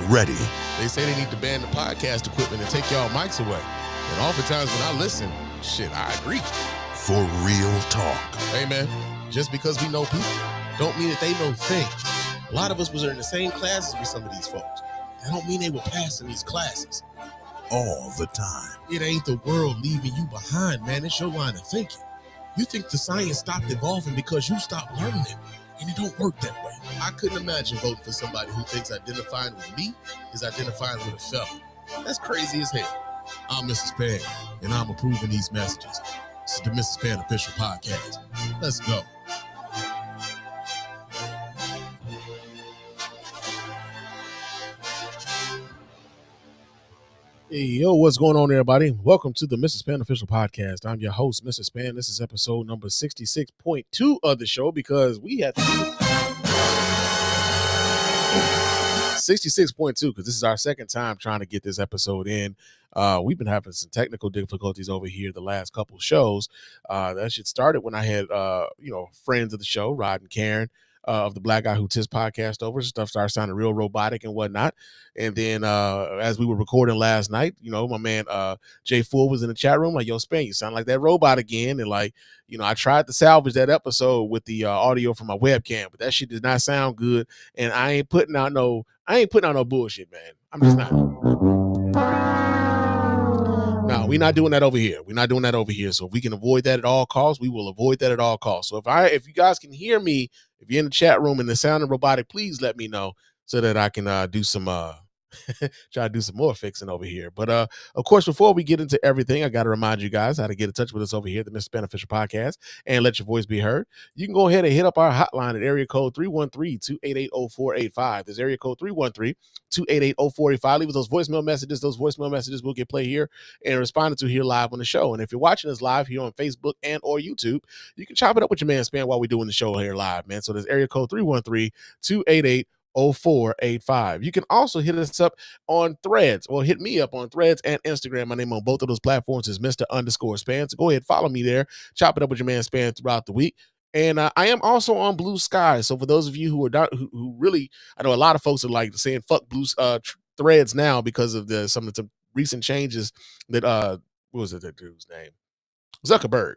ready. They say they need to ban the podcast equipment and take y'all mics away. And oftentimes when I listen, shit, I agree. For real talk. Hey, man, just because we know people don't mean that they know things. A lot of us was in the same classes with some of these folks. That don't mean they were passing these classes. All the time. It ain't the world leaving you behind, man. It's your line of thinking. You think the science stopped evolving because you stopped learning it, and it don't work that way. I couldn't imagine voting for somebody who thinks identifying with me is identifying with a felon. That's crazy as hell. I'm Mr. Spann, and I'm approving these messages. This is the Mr. Spann Official Podcast. Let's go. Hey, yo, what's going on, everybody? Welcome to the Mr. Spann Official Podcast. I'm your host, Mr. Spann. This is episode number 66.2 of the show because we had 66.2 because this is our second time trying to get this episode in. We've been having some technical difficulties over here the last couple shows. That shit started when I had, friends of the show, Rod and Karen, of the Black Guy Who Tis podcast over. Stuff started sounding real robotic and whatnot. And then as we were recording last night, my man Jay Fool was in the chat room like, yo, Spann, you sound like that robot again. And I tried to salvage that episode with the audio from my webcam, but that shit did not sound good. And I ain't putting out no bullshit, man. I'm just not. No, we're not doing that over here. We're not doing that over here. So if we can avoid that at all costs, we will avoid that at all costs. So if you guys can hear me, if you're in the chat room and the sounding robotic, please let me know so that I can do some try to do some more fixing over here. But of course, before we get into everything, I got to remind you guys how to get in touch with us over here at the Mr. Spann Official Podcast and let your voice be heard. You can go ahead and hit up our hotline at area code 313-288-0485. There's area code 313-288-0485. Leave us those voicemail messages. Those voicemail messages will get played here and responded to here live on the show. And if you're watching us live here on Facebook and or YouTube, you can chop it up with your man Spann while we're doing the show here live, man. So there's area code 313-288-0485. You can also hit us up on Threads or hit me up on Threads and Instagram. My name on both of those platforms is Mr._Spann. So go ahead, follow me there. Chop it up with your man Spann throughout the week. And I am also on Blue Sky. So for those of you who are who really, I know a lot of folks are like saying fuck Blue Threads now because of some of the recent changes that what was it that dude's name? Zuckerberg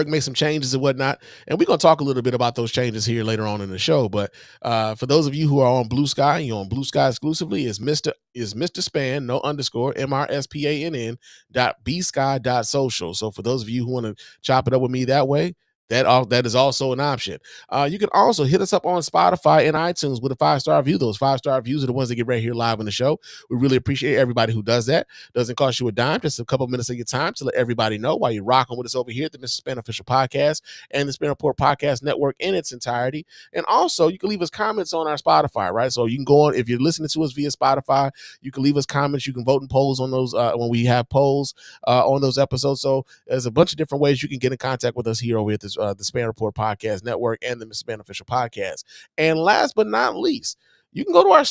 made some changes and whatnot, and we're going to talk a little bit about those changes here later on in the show. But for those of you who are on Blue Sky, you're on Blue Sky exclusively, is Mr. Spann, no underscore, MRSPANN.bsky.social. So for those of you who want to chop it up with me that way, that is also an option. You can also hit us up on Spotify and iTunes with a 5-star review. Those 5-star reviews are the ones that get right here live on the show. We really appreciate everybody who does that. Doesn't cost you a dime, just a couple minutes of your time to let everybody know while you're rocking with us over here at the Mr. Spann Official Podcast and the Spann Report Podcast Network in its entirety. And also, you can leave us comments on our Spotify, right? So you can go on, if you're listening to us via Spotify, you can leave us comments. You can vote in polls on those when we have polls on those episodes. So there's a bunch of different ways you can get in contact with us here over at this the Spann Report Podcast Network and the Mr. Spann Official Podcast. And last but not least, you can go to our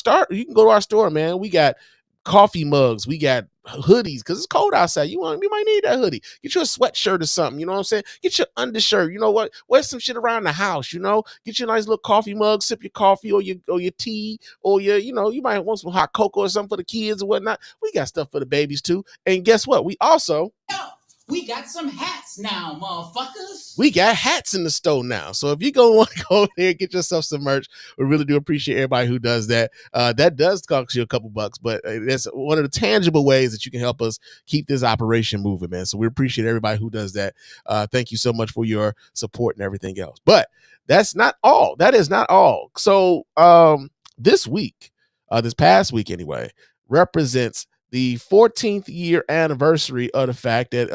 store, man. We got coffee mugs, we got hoodies because it's cold outside. You might need that hoodie. Get you a sweatshirt or something, you know what I'm saying? Get your undershirt, you know what? Wear some shit around the house, Get you a nice little coffee mug, sip your coffee or your tea, or you might want some hot cocoa or something for the kids or whatnot. We got stuff for the babies too. And guess what? We got some hats now, motherfuckers. We got hats in the store now. So if you want to go there and get yourself some merch, we really do appreciate everybody who does that. That does cost you a couple bucks, but that's one of the tangible ways that you can help us keep this operation moving, man. So we appreciate everybody who does that. Thank you so much for your support and everything else. But that's not all. That is not all. So this week, this past week anyway, represents the 14th year anniversary of the fact that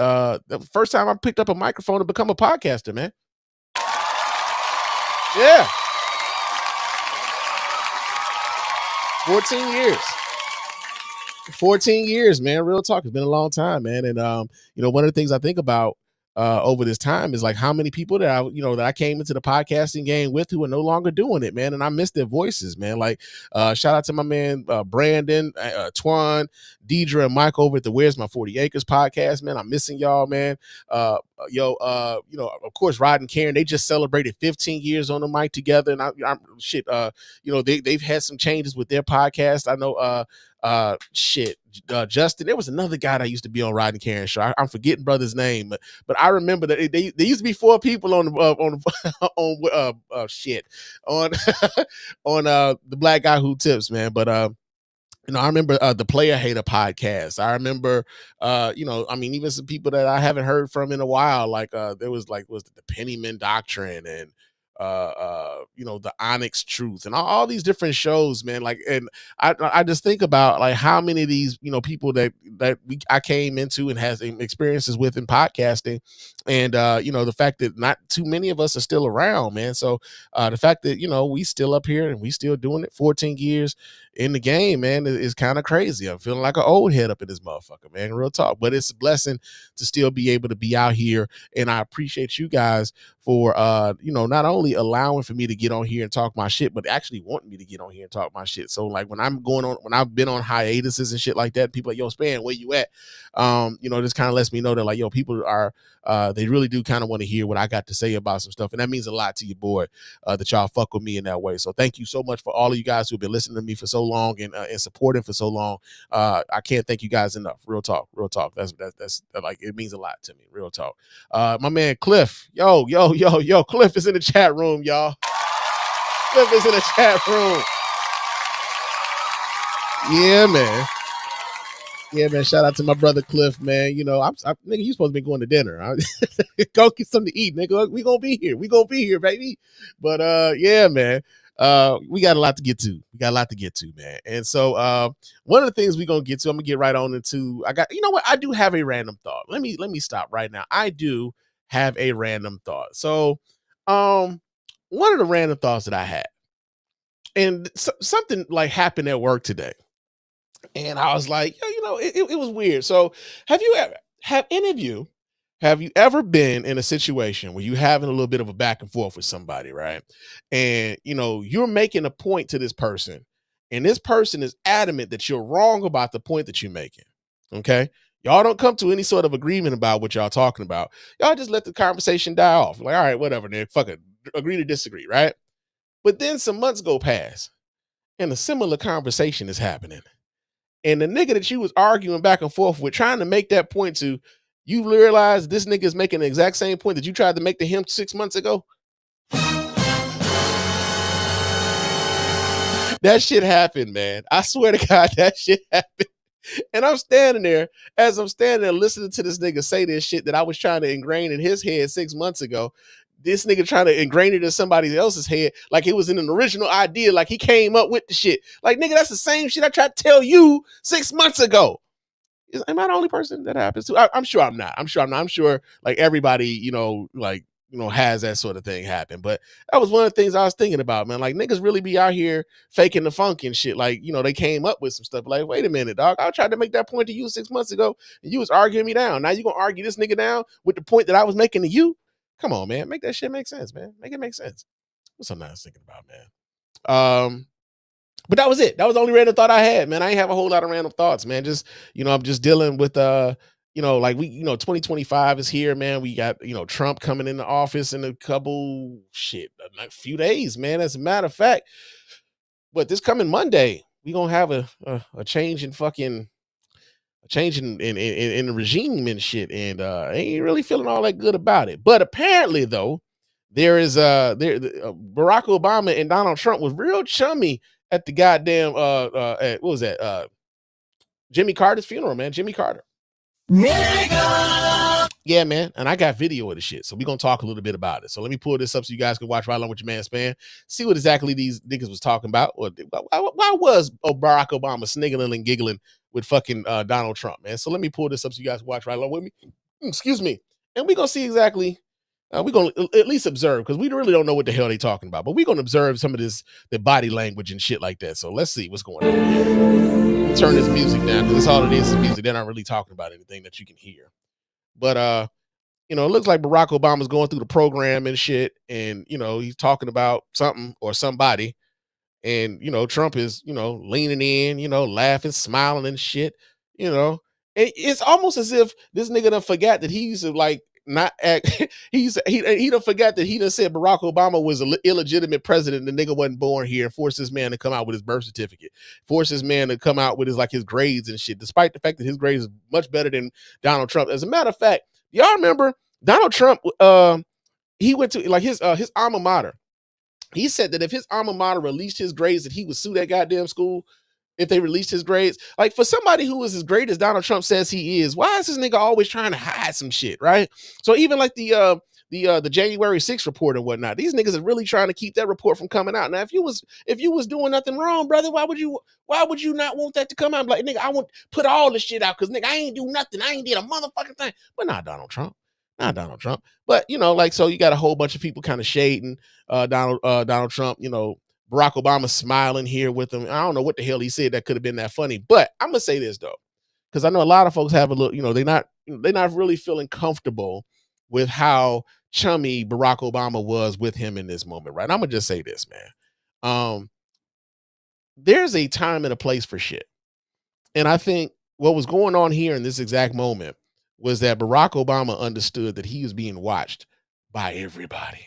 the first time I picked up a microphone to become a podcaster, man. Yeah. 14 years. 14 years, man. Real talk. It's been a long time, man. And, one of the things I think about over this time is like how many people that I came into the podcasting game with who are no longer doing it, man. And I miss their voices, man. Like shout out to my man Brandon, Twan, Deidre, and Mike over at the Where's My 40 Acres podcast, man. I'm missing y'all, man. of course, Rod and Karen, they just celebrated 15 years on the mic together, and they've had some changes with their podcast. I know, Justin. There was another guy that used to be on Rod and Karen show. I'm forgetting brother's name, but I remember that they used to be 4 people on on on the Black Guy Who Tips, man. But I remember the Player Hater podcast. I remember, even some people that I haven't heard from in a while. Like there was the Pennyman Doctrine and the Onyx Truth and all these different shows, man. Like, and I just think about like how many of these people that I came into and has experiences with in podcasting, and the fact that not too many of us are still around, man. So the fact that we still up here and we still doing it 14 years in the game, man, is kind of crazy. I'm feeling like an old head up in this motherfucker, man. Real talk. But it's a blessing to still be able to be out here, and I appreciate you guys for not only allowing for me to get on here and talk my shit, but actually wanting me to get on here and talk my shit. So like when I've been on hiatuses and shit like that, people are like, yo, Spann, where you at? This kind of lets me know that like, yo, people are they really do kind of want to hear what I got to say about some stuff, and that means a lot to your boy, that y'all fuck with me in that way. So thank you so much for all of you guys who've been listening to me for so long and supporting for so long. I can't thank you guys enough. Real talk. That's like, it means a lot to me. Real talk. My man Cliff, yo, Cliff is in the chat room, y'all. Cliff is in the chat room. Yeah, man. Yeah, man. Shout out to my brother Cliff, man. Nigga, you supposed to be going to dinner. Go get something to eat, nigga. We gonna be here. We gonna be here, baby. But yeah, man. We got a lot to get to. Man. And so one of the things we gonna get to, I'm gonna get right on into. I do have a random thought. Let me stop right now. I do have a random thought. So, one of the random thoughts that I had, and something like happened at work today. And I was like, it was weird. So have any of you, have you ever been in a situation where you having a little bit of a back and forth with somebody, right? And you're making a point to this person, and this person is adamant that you're wrong about the point that you're making. Okay. Y'all don't come to any sort of agreement about what y'all talking about. Y'all just let the conversation die off. Like, all right, whatever, Nick. Fuck it. Agree to disagree, right? But then some months go past, and a similar conversation is happening. And the nigga that you was arguing back and forth with, trying to make that point to, you realize this nigga is making the exact same point that you tried to make to him 6 months ago. That shit happened, man. I swear to God, that shit happened. And I'm standing there listening to this nigga say this shit that I was trying to ingrain in his head 6 months ago. This nigga trying to ingrain it in somebody else's head like it was an original idea, like he came up with the shit. Like, nigga, that's the same shit I tried to tell you 6 months ago. Am I the only person that happens to? I'm sure I'm not. I'm sure like everybody, has that sort of thing happen. But that was one of the things I was thinking about, man. Like, niggas really be out here faking the funk and shit. Like, they came up with some stuff. Like, wait a minute, dog. I tried to make that point to you 6 months ago, and you was arguing me down. Now you gonna argue this nigga down with the point that I was making to you? Come on, man. Make that shit make sense, man. Make it make sense. What's something I was thinking about, man? But that was it. That was the only random thought I had, man. I ain't have a whole lot of random thoughts, man. Just, I'm just dealing with, 2025 is here, man. We got, Trump coming into office in a few days, man. As a matter of fact, but this coming Monday, we gonna have a change in the regime and shit, and I ain't really feeling all that good about it. But apparently, though, Barack Obama and Donald Trump was real chummy at the goddamn what was that? Jimmy Carter's funeral, man. Jimmy Carter. Nigga! Yeah, man. And I got video of the shit. So we're gonna talk a little bit about it. So let me pull this up so you guys can watch right along with your man Spann. See what exactly these niggas was talking about. Why was Barack Obama sniggling and giggling with fucking Donald Trump, man? So let me pull this up so you guys can watch right along with me. Excuse me. And we're gonna see exactly. We're going to at least observe, because we really don't know what the hell they talking about, but we're going to observe some of the body language and shit like that. So let's see what's going on here. Turn this music down, because that's all it is music. They're not really talking about anything that you can hear. But, it looks like Barack Obama's going through the program and shit, and, he's talking about something or somebody, and, Trump is, leaning in, laughing, smiling and shit, It's almost as if this nigga done forgot that he used to, like, not act. He don't forget that he done said Barack Obama was an illegitimate president. The nigga wasn't born here. Forced this man to come out with his birth certificate. Forced this man to come out with his grades and shit. Despite the fact that his grades is much better than Donald Trump. As a matter of fact, y'all remember Donald Trump? He went to like his alma mater. He said that if his alma mater released his grades, that he would sue that goddamn school if they released his grades. Like for somebody who is as great as Donald Trump says he is, why is this nigga always trying to hide some shit, right? So even like the January 6th report and whatnot, these niggas are really trying to keep that report from coming out. Now, if you was doing nothing wrong, brother, why would you not want that to come out? Like, nigga, I want put all this shit out because nigga, I ain't do nothing. I ain't did a motherfucking thing. But not Donald Trump. Not Donald Trump. But like so you got a whole bunch of people kind of shading Donald Trump, Barack Obama smiling here with him. I don't know what the hell he said that could have been that funny, but I'm gonna say this though, because I know a lot of folks have a little, they're not really feeling comfortable with how chummy Barack Obama was with him in this moment, right? I'm gonna just say this, man. There's a time and a place for shit, and I think what was going on here in this exact moment was that Barack Obama understood that he was being watched by everybody.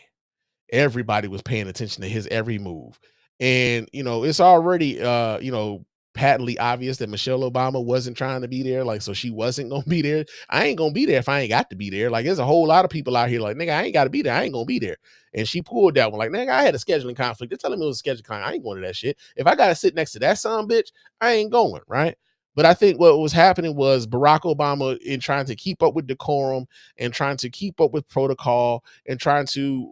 Everybody was paying attention to his every move. And, it's already, patently obvious that Michelle Obama wasn't trying to be there. Like, so she wasn't going to be there. I ain't going to be there if I ain't got to be there. Like, there's a whole lot of people out here like, nigga, I ain't got to be there. I ain't going to be there. And she pulled that one. Like, nigga, I had a scheduling conflict. They're telling me it was a scheduling conflict. I ain't going to that shit. If I got to sit next to that son bitch, I ain't going, right? But I think what was happening was Barack Obama, in trying to keep up with decorum and trying to keep up with protocol and trying to,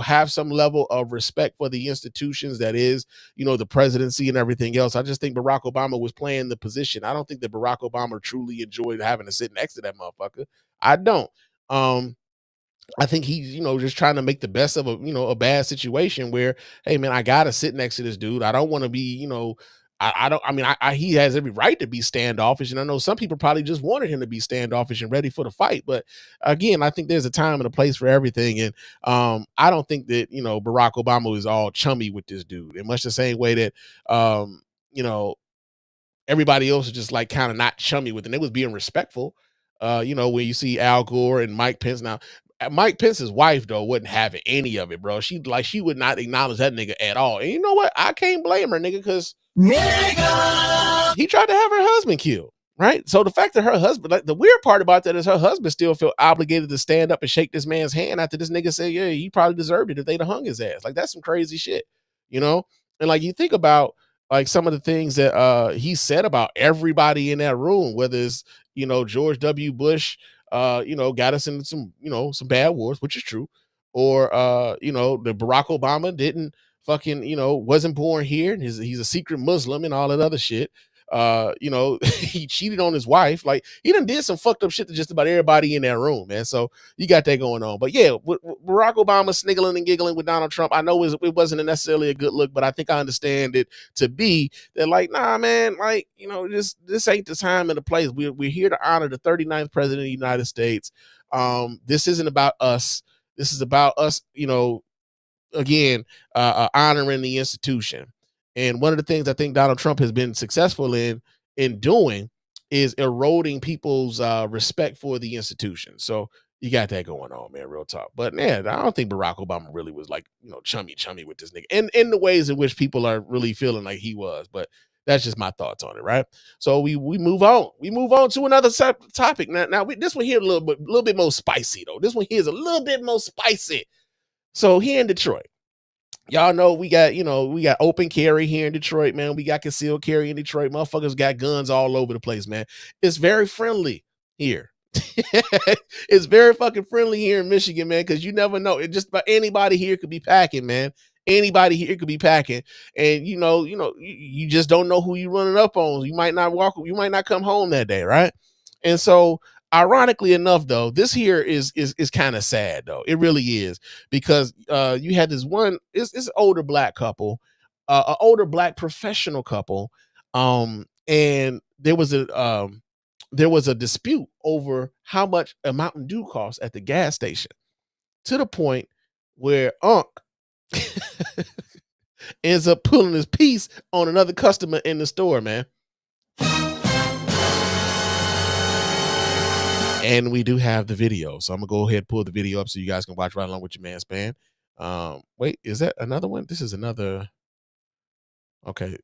have some level of respect for the institutions that is, the presidency and everything else. I just think Barack Obama was playing the position. I don't think that Barack Obama truly enjoyed having to sit next to that motherfucker. I don't. I think he's, just trying to make the best of a bad situation where, hey man, I gotta sit next to this dude. I don't want to be, I don't. I mean, he has every right to be standoffish, and I know some people probably just wanted him to be standoffish and ready for the fight. But again, I think there's a time and a place for everything, and I don't think that Barack Obama is all chummy with this dude, in much the same way that everybody else is just like kind of not chummy with it. And they was being respectful. When you see Al Gore and Mike Pence now. Mike Pence's wife though wasn't having any of it, bro. She would not acknowledge that nigga at all. And you know what? I can't blame her, nigga, because he tried to have her husband killed, right? So the fact that her husband, like the weird part about that is her husband still felt obligated to stand up and shake this man's hand after this nigga said, yeah, he probably deserved it if they'd have hung his ass. Like that's some crazy shit, And like you think about like some of the things that he said about everybody in that room, whether it's George W. Bush, got us into some bad wars, which is true. Or, the Barack Obama didn't fucking, wasn't born here. And he's a secret Muslim and all that other shit. He cheated on his wife. Like he done did some fucked up shit to just about everybody in that room, man. So you got that going on. But yeah, with Barack Obama sniggling and giggling with Donald Trump, I know it wasn't necessarily a good look, but I think I understand it to be that like, nah, man, like, this ain't the time and the place. We're here to honor the 39th president of the United States. This isn't about us. This is about us, again, honoring the institution. And one of the things I think Donald Trump has been successful in doing is eroding people's respect for the institution. So you got that going on, man, real talk. But man, I don't think Barack Obama really was like, chummy with this nigga. And in the ways in which people are really feeling like he was. But that's just my thoughts on it, right? So we move on. We move on to another topic. Now this one here a little bit more spicy though. This one here is a little bit more spicy. So here in Detroit, y'all know we got open carry here in Detroit, man. We got concealed carry in Detroit. Motherfuckers got guns all over the place, man. It's very friendly here. It's very fucking friendly here in Michigan, man, because you never know. It just about anybody here could be packing, man. Anybody here could be packing, and you just don't know who you running up on. You might not come home that day, right? And so ironically enough, though, this here is kind of sad, though. It really is, because you had this one, it's an older black couple, an older black professional couple, and there was a dispute over how much a Mountain Dew costs at the gas station, to the point where Unc ends up pulling his piece on another customer in the store, man. And we do have the video. So I'm gonna go ahead and pull the video up so you guys can watch right along with your man Spann. Wait, is that another one? This is another. Okay.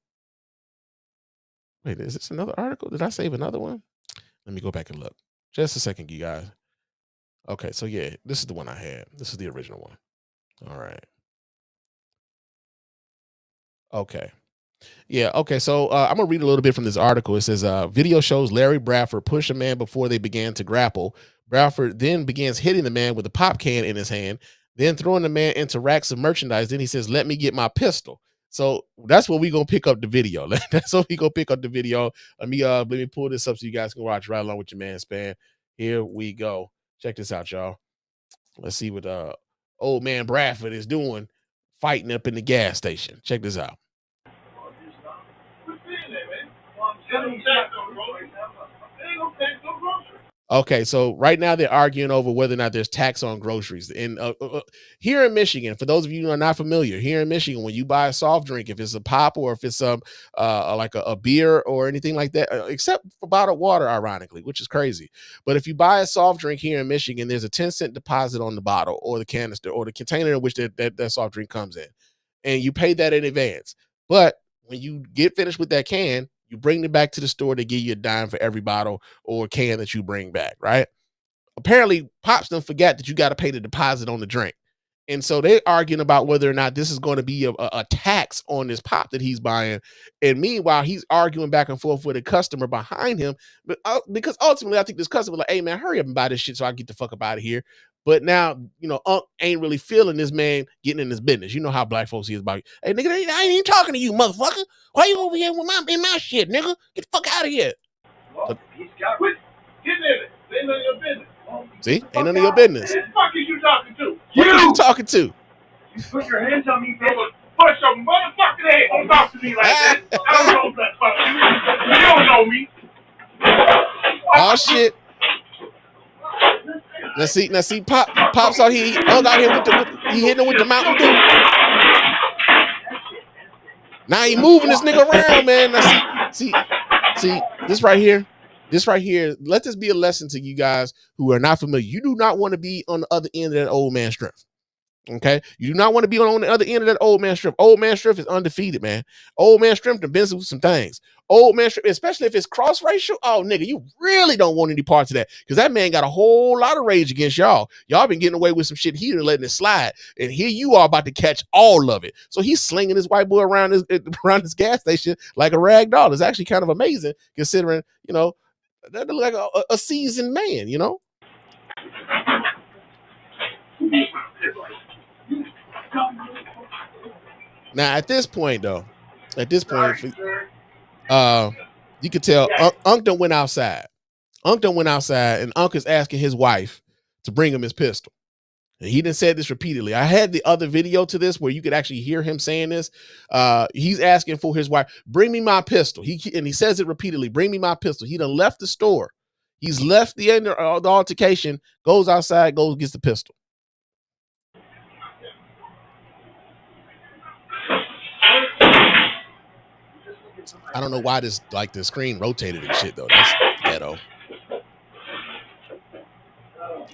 Wait, is this another article? Did I save another one? Let me go back and look. Just a second, you guys. Okay, so yeah, this is the one I had. This is the original one. All right. Okay. Yeah. Okay. So I'm gonna read a little bit from this article. It says, "Video shows Larry Bradford push a man before they began to grapple. Bradford then begins hitting the man with a pop can in his hand, then throwing the man into racks of merchandise. Then he says, 'Let me get my pistol.'" So that's what we gonna pick up the video. That's what we gonna pick up the video. Let me pull this up so you guys can watch right along with your man Spann. Here we go. Check this out, y'all. Let's see what old man Bradford is doing, fighting up in the gas station. Check this out. Okay, so right now they're arguing over whether or not there's tax on groceries. And here in Michigan, for those of you who are not familiar, here in Michigan, when you buy a soft drink, if it's a pop or if it's like a beer or anything like that, except for bottled water, ironically, which is crazy. But if you buy a soft drink here in Michigan, there's a 10-cent deposit on the bottle or the canister or the container in which that soft drink comes in, and you pay that in advance. But when you get finished with that can, you bring it back to the store. They give you a dime for every bottle or can that you bring back, right? Apparently, Pops don't forget that you got to pay the deposit on the drink. And so they're arguing about whether or not this is going to be a tax on this pop that he's buying. And meanwhile, he's arguing back and forth with a customer behind him. But because ultimately, I think this customer like, "Hey, man, hurry up and buy this shit so I can get the fuck up out of here." But now, Unc ain't really feeling this man getting in his business. You know how black folks is about, "Hey, nigga, I ain't even talking to you, motherfucker. Why you over here with in my shit, nigga? Get the fuck out of here." Well, he's got quit getting in it. Ain't none of your business. See? Ain't none of your business. Who the fuck is you talking to? What are you talking to? You put your hands on me, bitch. Push your motherfucking head. Don't talk to me like that. I don't know that fuck. You don't know me. Oh, shit. Now see, Pops out here. Unc out here he hitting him with the Mountain Dew. Now he moving this nigga around, man. Now see, this right here. Let this be a lesson to you guys who are not familiar. You do not want to be on the other end of that old man strength. Okay, you do not want to be on the other end of that old man strength. Old man strength is undefeated, man. Old man strength has been through some things. Old man strength, especially if it's cross racial. Oh, nigga, you really don't want any parts of that because that man got a whole lot of rage against y'all. Y'all been getting away with some shit he done letting it slide, and here you are about to catch all of it. So he's slinging this white boy around his gas station like a rag doll. It's actually kind of amazing considering that look like a seasoned man, Now at this point, you could tell Unc done went outside. And Unc is asking his wife to bring him his pistol. And he done said this repeatedly. I had the other video to this where you could actually hear him saying this. He's asking for his wife, "Bring me my pistol." He says it repeatedly, "Bring me my pistol." He done left the store. He's left the altercation, goes outside, gets the pistol. I don't know why the screen rotated and shit though. That's ghetto.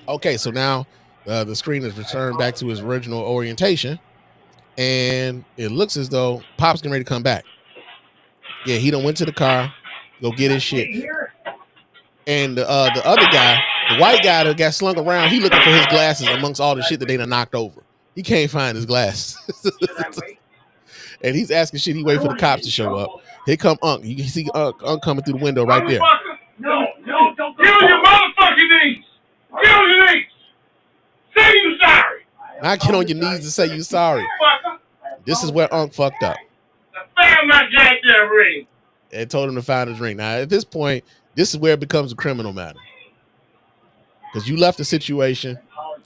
Okay, so now the screen is returned back to its original orientation, and it looks as though Pop's getting ready to come back. Yeah, he done went to the car, go get his shit. And the other guy, the white guy that got slung around, he looking for his glasses amongst all the shit that they done knocked over. He can't find his glasses. And he's asking shit. He wait for the cops to show up. Here come Unc. You can see Unc coming through the window right there. No, don't. Get on your motherfucking knees. Get on your knees. Say you sorry. Not get on your knees to say you sorry. This is where Unc fucked up. I found my goddamn ring. And told him to find his ring. Now, at this point, this is where it becomes a criminal matter. Because you left the situation,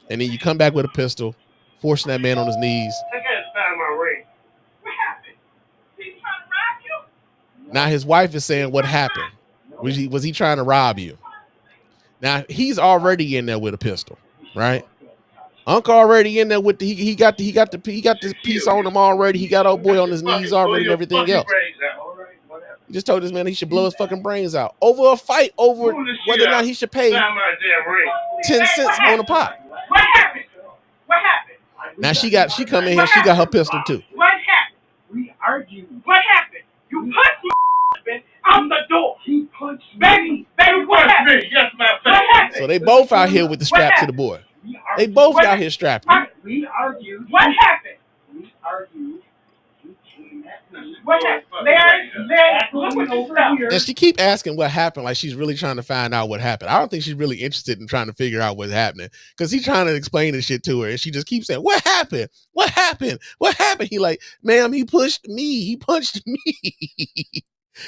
and then you come back with a pistol, forcing that man on his knees. I gotta find my ring. What happened? He trying to rob you? Now his wife is saying, "What happened? Was he trying to rob you?" Now he's already in there with a pistol, right? Unc already in there with he got this piece on him already. He got old boy on his knees already and everything else. He just told this man he should blow his fucking brains out over a fight over whether or not he should pay 10 cents on a pot. What happened? What happened? Now she come in here, she got her pistol too. What happened? We argued. What happened? You punched me out the door. He punched me. Baby, what happened? Yes, ma'am. What happened? So they both out here with the strap to the boy. They both out here strapped. We argued. What happened? We argued. What happened? Larry, look what you said. And she keep asking what happened, like she's really trying to find out what happened. I don't think she's really interested in trying to figure out what's happening, because he's trying to explain this shit to her, and she just keeps saying, "What happened? What happened? What happened?" He like, "Ma'am, he pushed me. He punched me."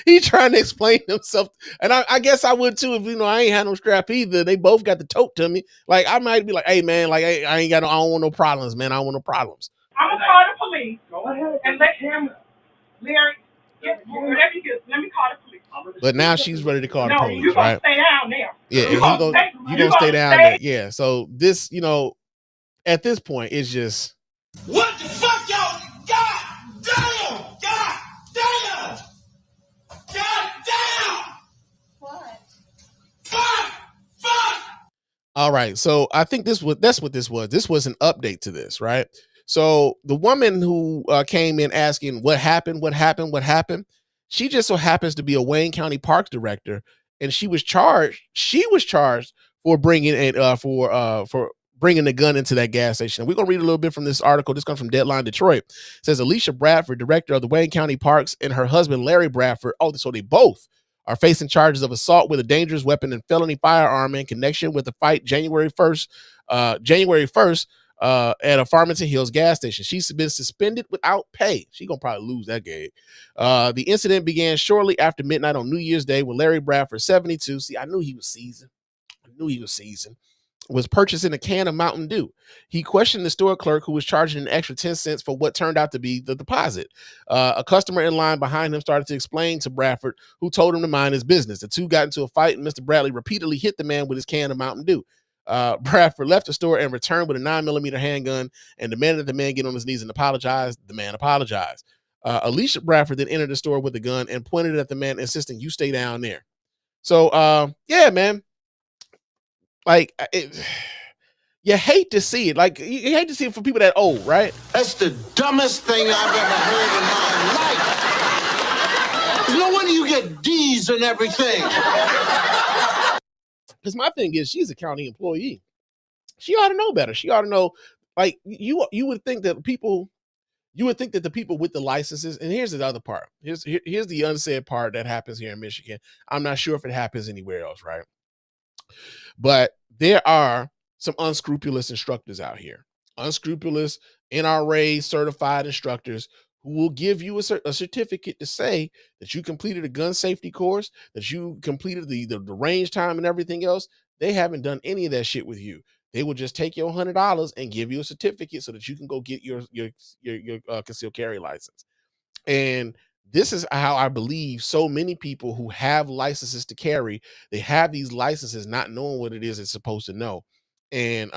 He's trying to explain himself, and I guess I would too if I ain't had no strap either. They both got the tote to me. Like I might be like, "Hey man, like I ain't got I don't want no problems, man. I don't want no problems." I'm gonna call the police. Go ahead and let him. Larry, let me call the police. But now she's ready to call the police, you right? Stay down there. Yeah, you gonna stay down there. Yeah. So this, at this point, it's just what the fuck, y'all? God damn! God damn! God damn! What? Fuck! all right. So I think that's what this was. This was an update to this, right? So the woman who came in asking what happened, she just so happens to be a Wayne County Parks director, and she was charged for bringing the gun into that gas station. We're gonna read a little bit from this article. This comes from Deadline Detroit. It says Alicia Bradford, director of the Wayne County Parks, and her husband Larry Bradford. Oh, so they both are facing charges of assault with a dangerous weapon and felony firearm in connection with the fight January 1st. At a Farmington Hills gas station. She's been suspended without pay. She's going to probably lose that gig. The incident began shortly after midnight on New Year's Day when Larry Bradford, 72, see, I knew he was seasoned, was purchasing a can of Mountain Dew. He questioned the store clerk, who was charging an extra 10 cents for what turned out to be the deposit. A customer in line behind him started to explain to Bradford, who told him to mind his business. The two got into a fight, and Mr. Bradley repeatedly hit the man with his can of Mountain Dew. Bradford left the store and returned with a 9mm handgun and demanded the man get on his knees and apologize. The man apologized. Alicia Bradford then entered the store with a gun and pointed at the man, insisting, "You stay down there." So, yeah, man. Like, you hate to see it. Like, you hate to see it for people that old, right? That's the dumbest thing I've ever heard in my life. No wonder you get D's and everything. Because my thing is, she's a county employee. She ought to know better. She ought to know, like, you would think that the people with the licenses, and here's the other part. Here's the unsaid part that happens here in Michigan. I'm not sure if it happens anywhere else, right? But there are some unscrupulous instructors out here. Unscrupulous NRA certified instructors who will give you a certificate to say that you completed a gun safety course, that you completed the range time and everything else. They haven't done any of that shit with you. They will just take your $100 and give you a certificate so that you can go get your concealed carry license. And this is how I believe so many people who have licenses to carry, they have these licenses not knowing what it is it's supposed to know. And,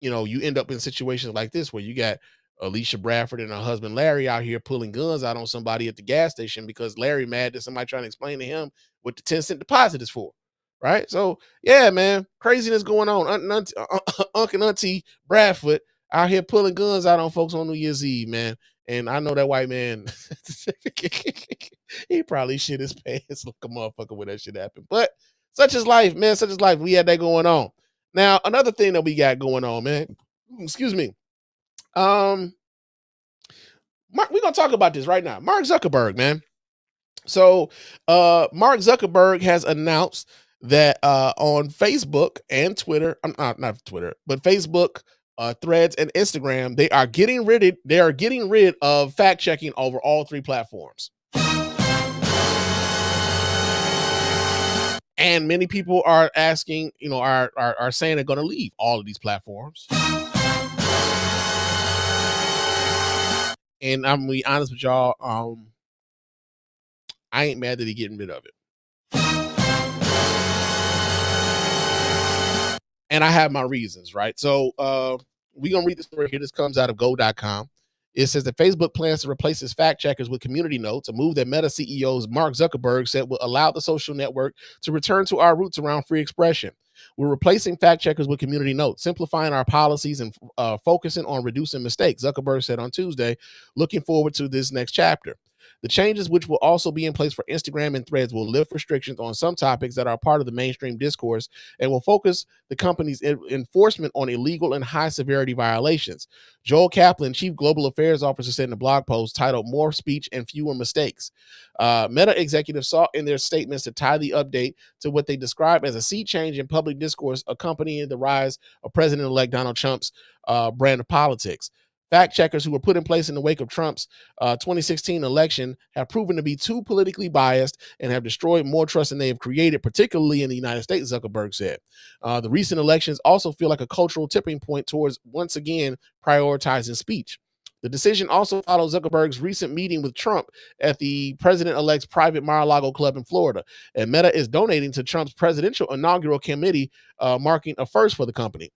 you end up in situations like this where you got Alicia Bradford and her husband Larry out here pulling guns out on somebody at the gas station because Larry mad that somebody trying to explain to him what the 10-cent deposit is for. Right. So, yeah, man, craziness going on. Uncle and Auntie Bradford out here pulling guns out on folks on New Year's Eve, man. And I know that white man, he probably shit his pants like a motherfucker when that shit happened. But such is life, man. Such is life. We had that going on. Now, another thing that we got going on, man. Excuse me. We're gonna talk about this right now. Mark Zuckerberg, man. So Mark Zuckerberg has announced that on Facebook and Twitter, not Twitter, but Facebook, Threads, and Instagram, they are getting rid of fact checking over all three platforms. And many people are asking, are saying they're going to leave all of these platforms. And I'm gonna be honest with y'all, I ain't mad that he's getting rid of it. And I have my reasons, right? So we're going to read the story here. This comes out of go.com. It says that Facebook plans to replace its fact checkers with community notes, a move that Meta CEO Mark Zuckerberg said will allow the social network to return to our roots around free expression. We're replacing fact checkers with community notes, simplifying our policies and focusing on reducing mistakes, Zuckerberg said on Tuesday, looking forward to this next chapter. The changes, which will also be in place for Instagram and Threads, will lift restrictions on some topics that are part of the mainstream discourse and will focus the company's enforcement on illegal and high severity violations. Joel Kaplan, Chief Global Affairs Officer, said in a blog post titled More Speech and Fewer Mistakes. Meta executives sought in their statements to tie the update to what they describe as a sea change in public discourse accompanying the rise of President-elect Donald Trump's brand of politics. Fact checkers who were put in place in the wake of Trump's 2016 election have proven to be too politically biased and have destroyed more trust than they have created, particularly in the United States, Zuckerberg said. The recent elections also feel like a cultural tipping point towards, once again, prioritizing speech. The decision also follows Zuckerberg's recent meeting with Trump at the president-elect's private Mar-a-Lago club in Florida. And Meta is donating to Trump's presidential inaugural committee, marking a first for the company.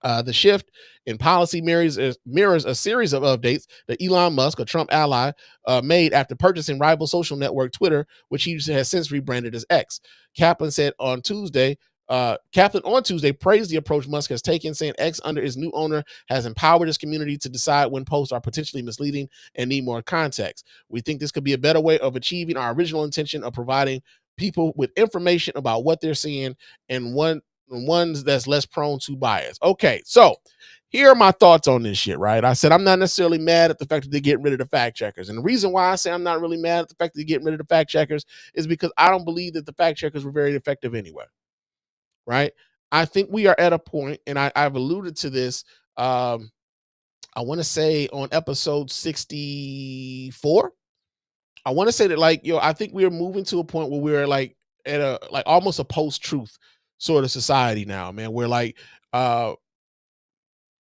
The shift in policy mirrors a series of updates that Elon Musk, a Trump ally, made after purchasing rival social network Twitter, which he has since rebranded as X. Kaplan on Tuesday praised the approach Musk has taken, saying X under his new owner has empowered his community to decide when posts are potentially misleading and need more context. We think this could be a better way of achieving our original intention of providing people with information about what they're seeing and ones that's less prone to bias. Okay, so here are my thoughts on this shit, right? I said I'm not necessarily mad at the fact that they're getting rid of the fact checkers. And the reason why I say I'm not really mad at the fact that they're getting rid of the fact checkers is because I don't believe that the fact checkers were very effective anyway, right? I think we are at a point, and I've alluded to this, I want to say on episode 64. I want to say that, like, I think we're moving to a point where we're like at a, like, almost a post-truth sort of society now, man, where like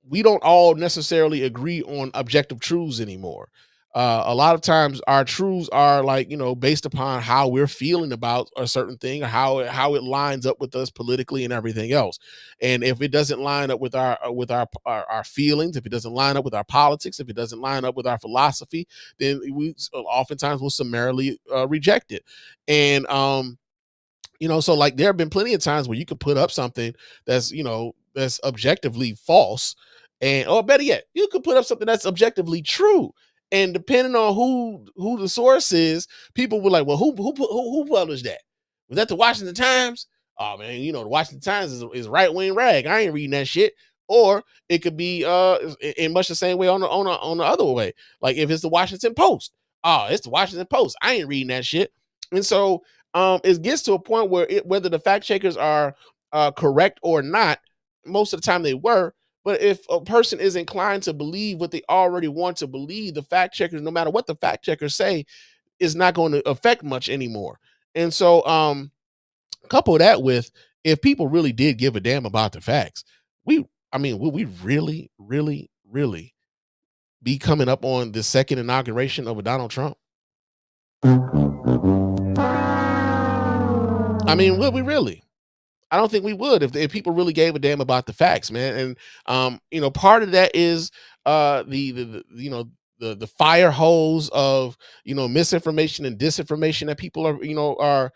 we don't all necessarily agree on objective truths anymore. A lot of times our truths are like, based upon how we're feeling about a certain thing, or how it lines up with us politically and everything else. And if it doesn't line up with our feelings, if it doesn't line up with our politics, if it doesn't line up with our philosophy, then we oftentimes will summarily reject it. And so like there have been plenty of times where you could put up something that's, that's objectively false, or better yet, you could put up something that's objectively true. And depending on who the source is, people were like, well, who published that? Was that the Washington Times? Oh man, the Washington Times is right-wing rag. I ain't reading that shit. Or it could be in much the same way on the other way. Like if it's the Washington Post, oh, it's the Washington Post. I ain't reading that shit. And so it gets to a point where whether the fact checkers are correct or not, most of the time they were. But if a person is inclined to believe what they already want to believe, the fact checkers, no matter what the fact checkers say, is not going to affect much anymore. And so couple that with, if people really did give a damn about the facts, will we really, really, really be coming up on the second inauguration of a Donald Trump? Would we really? I don't think we would if people really gave a damn about the facts, man. And part of that is the fire hose of misinformation and disinformation that people are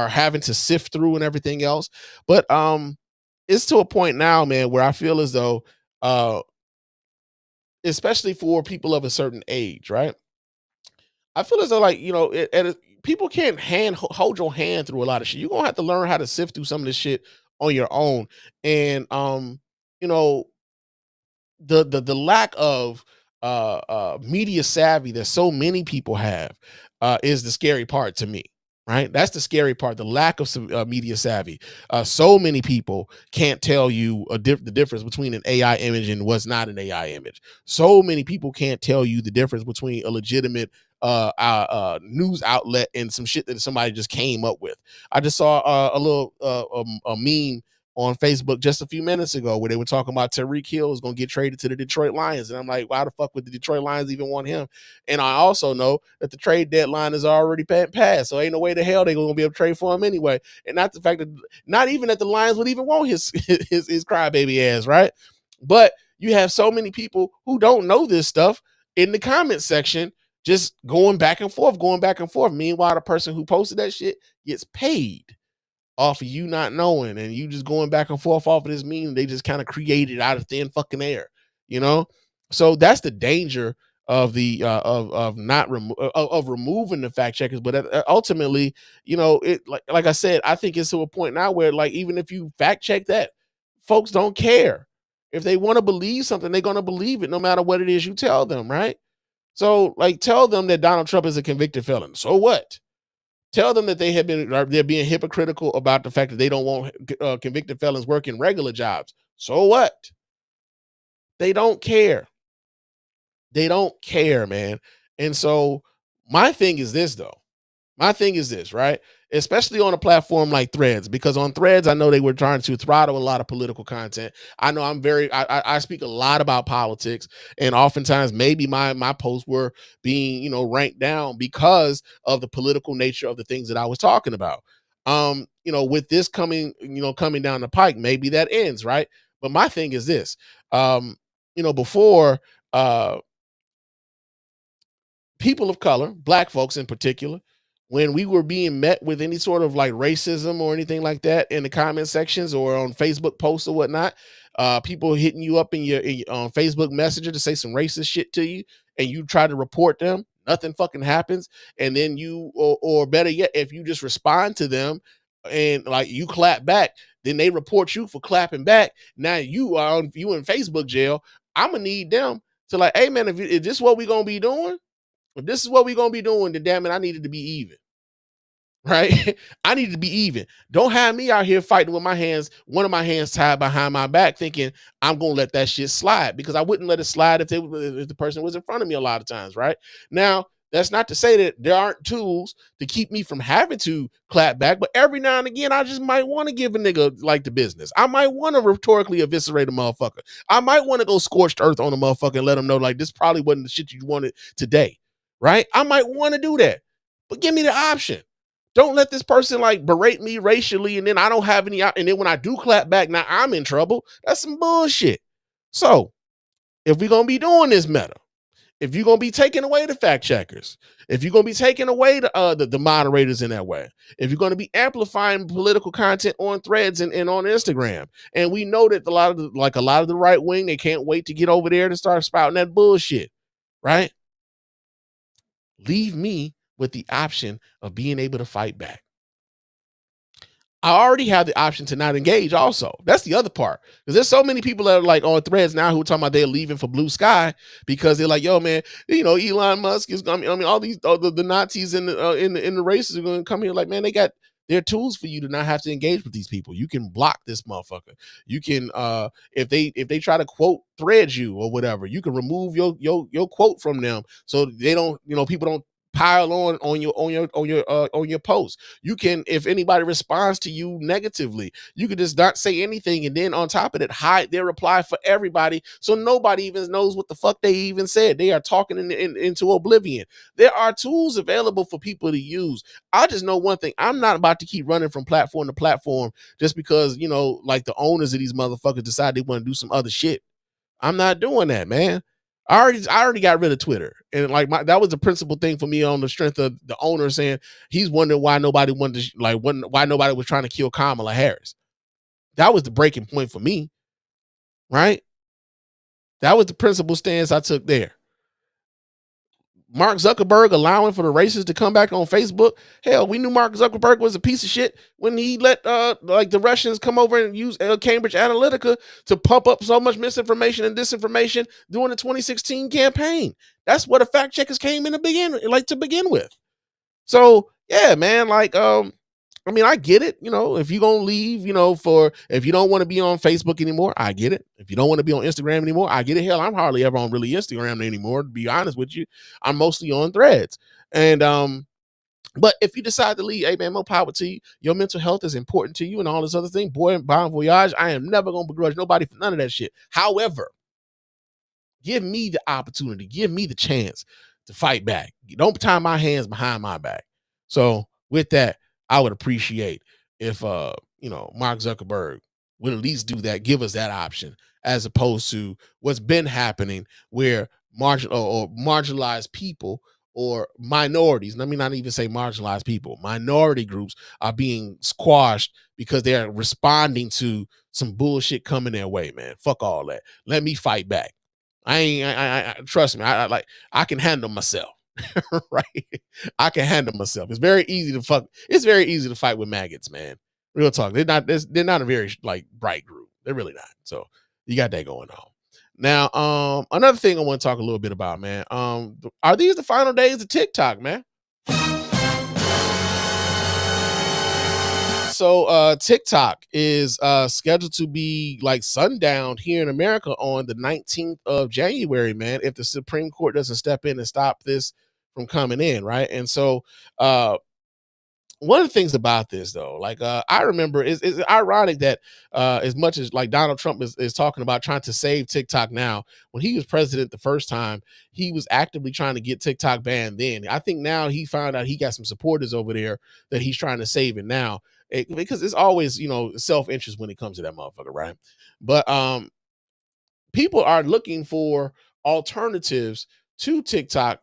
having to sift through and everything else. But it's to a point now, man, where I feel as though especially for people of a certain age, right? I feel as though, like, people can't hold your hand through a lot of shit. You're gonna have to learn how to sift through some of this shit on your own. And you know, the lack of media savvy that so many people have is the scary part to me. Right, that's the scary part. The lack of some media savvy. So many people can't tell you the difference between an AI image and what's not an AI image. So many people can't tell you the difference between a legitimate news outlet and some shit that somebody just came up with. I just saw a little a meme on Facebook just a few minutes ago where they were talking about Tyreek Hill is going to get traded to the Detroit Lions. And I'm like, why the fuck would the Detroit Lions even want him? And I also know that the trade deadline is already passed. So ain't no way the hell they're going to be able to trade for him anyway. And not the fact that, not even that the Lions would even want his crybaby ass, right? But you have so many people who don't know this stuff in the comment section, just going back and forth. Meanwhile, the person who posted that shit gets paid off of you not knowing, and you just going back and forth off of this meme they just kind of created out of thin fucking air, you know? So that's the danger of the of not of removing the fact checkers. But ultimately, you know, it like I said, I think it's to a point now where, like, even if you fact check that, folks don't care. If they want to believe something, they're going to believe it no matter what it is you tell them, right? So, like, tell them that Donald Trump is a convicted felon. So what? Tell them that they're being hypocritical about the fact that they don't want convicted felons working regular jobs. So what? They don't care. They don't care, man. And so my thing is this, though. My thing is this, right? Especially on a platform like Threads, because on Threads, I know they were trying to throttle a lot of political content. I know I speak a lot about politics, and oftentimes maybe my posts were being, you know, ranked down because of the political nature of the things that I was talking about. You know, with this coming down the pike, maybe that ends, right? But my thing is this, you know, before people of color, black folks in particular, when we were being met with any sort of like racism or anything like that in the comment sections or on Facebook posts or whatnot, people hitting you up in your on Facebook Messenger to say some racist shit to you, and you try to report them, nothing fucking happens. And then or better yet, if you just respond to them and like you clap back, then they report you for clapping back. Now you in Facebook jail. I'm gonna need them to like, hey man, if this is what we gonna be doing, if this is what we're gonna be doing, then damn it, I needed to be even. Right? I need to be even. Don't have me out here fighting with one of my hands tied behind my back, thinking I'm gonna let that shit slide, because I wouldn't let it slide if the person was in front of me a lot of times, right? Now, that's not to say that there aren't tools to keep me from having to clap back, but every now and again, I just might want to give a nigga like the business. I might want to rhetorically eviscerate a motherfucker. I might want to go scorched earth on a motherfucker and let them know like this probably wasn't the shit you wanted today, right? I might want to do that, but give me the option. Don't let this person like berate me racially, and then I don't have any. And then when I do clap back, now I'm in trouble. That's some bullshit. So if we're gonna be doing this meta, if you're gonna be taking away the fact checkers, if you're gonna be taking away the moderators in that way, if you're gonna be amplifying political content on Threads and on Instagram, and we know that a lot of the right wing, they can't wait to get over there to start spouting that bullshit, right? Leave me with the option of being able to fight back. I already have the option to not engage also. That's the other part. Because there's so many people that are like on Threads now who are talking about they're leaving for Blue Sky because they're like, yo, man, you know, Elon Musk is going to, I mean, all these, the Nazis in the races are going to come here like, man, they got their tools for you to not have to engage with these people. You can block this motherfucker. You can, if they try to quote thread you or whatever, you can remove your quote from them so they don't, you know, people don't pile on your post. You can, if anybody responds to you negatively, you could just not say anything, and then on top of it, hide their reply for everybody, so nobody even knows what the fuck they even said. They are talking into oblivion. There are tools available for people to use. I just know one thing: I'm not about to keep running from platform to platform just because, you know, like the owners of these motherfuckers decide they want to do some other shit. I'm not doing that, man. I already got rid of Twitter, and like that was the principal thing for me, on the strength of the owner saying he's wondering why nobody wanted to why nobody was trying to kill Kamala Harris. That was the breaking point for me, right? That was the principal stance I took there. Mark Zuckerberg allowing for the racists to come back on Facebook. Hell, we knew Mark Zuckerberg was a piece of shit when he let like the Russians come over and use Cambridge Analytica to pump up so much misinformation and disinformation during the 2016 campaign. That's what the fact checkers came in to begin with. So yeah, man, like I mean, I get it. You know, if you're going to leave, you know, if you don't want to be on Facebook anymore, I get it. If you don't want to be on Instagram anymore, I get it. Hell, I'm hardly ever on really Instagram anymore, to be honest with you. I'm mostly on Threads. And, but if you decide to leave, hey man, more power to you. Your mental health is important to you and all this other thing. Boy, bon voyage. I am never going to begrudge nobody for none of that shit. However, give me the opportunity, give me the chance to fight back. Don't tie my hands behind my back. So with that, I would appreciate if you know, Mark Zuckerberg would at least do that, give us that option, as opposed to what's been happening, where marginalized people or minorities. Let me not even say marginalized people. Minority groups are being squashed because they're responding to some bullshit coming their way, man. Fuck all that. Let me fight back. I trust me. I can handle myself. Right? I can handle myself. It's very easy to fuck. It's very easy to fight with maggots, man. Real talk. They're not a very like bright group. They're really not. So you got that going on. Now, another thing I want to talk a little bit about, man. Are these the final days of TikTok, man? So TikTok is scheduled to be like sundown here in America on the 19th of January, man, if the Supreme Court doesn't step in and stop this from coming in, right? And so one of the things about this though, like I remember it's ironic that as much as like Donald Trump is talking about trying to save TikTok now, when he was president the first time, he was actively trying to get TikTok banned then. I think now he found out he got some supporters over there that he's trying to save it now. Because it's always, self-interest when it comes to that motherfucker, right? But people are looking for alternatives to TikTok.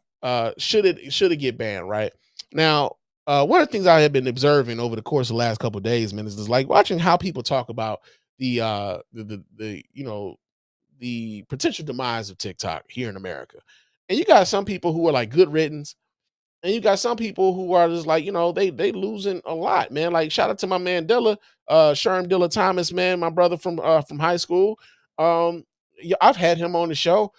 Should it get banned, right? Now, one of the things I have been observing over the course of the last couple of days, man, is like watching how people talk about the potential demise of TikTok here in America. And you got some people who are like good riddance, and you got some people who are just like, they losing a lot, man. Like shout out to my man Dilla, Sherm Dilla Thomas, man, my brother from high school. Yeah, I've had him on the show.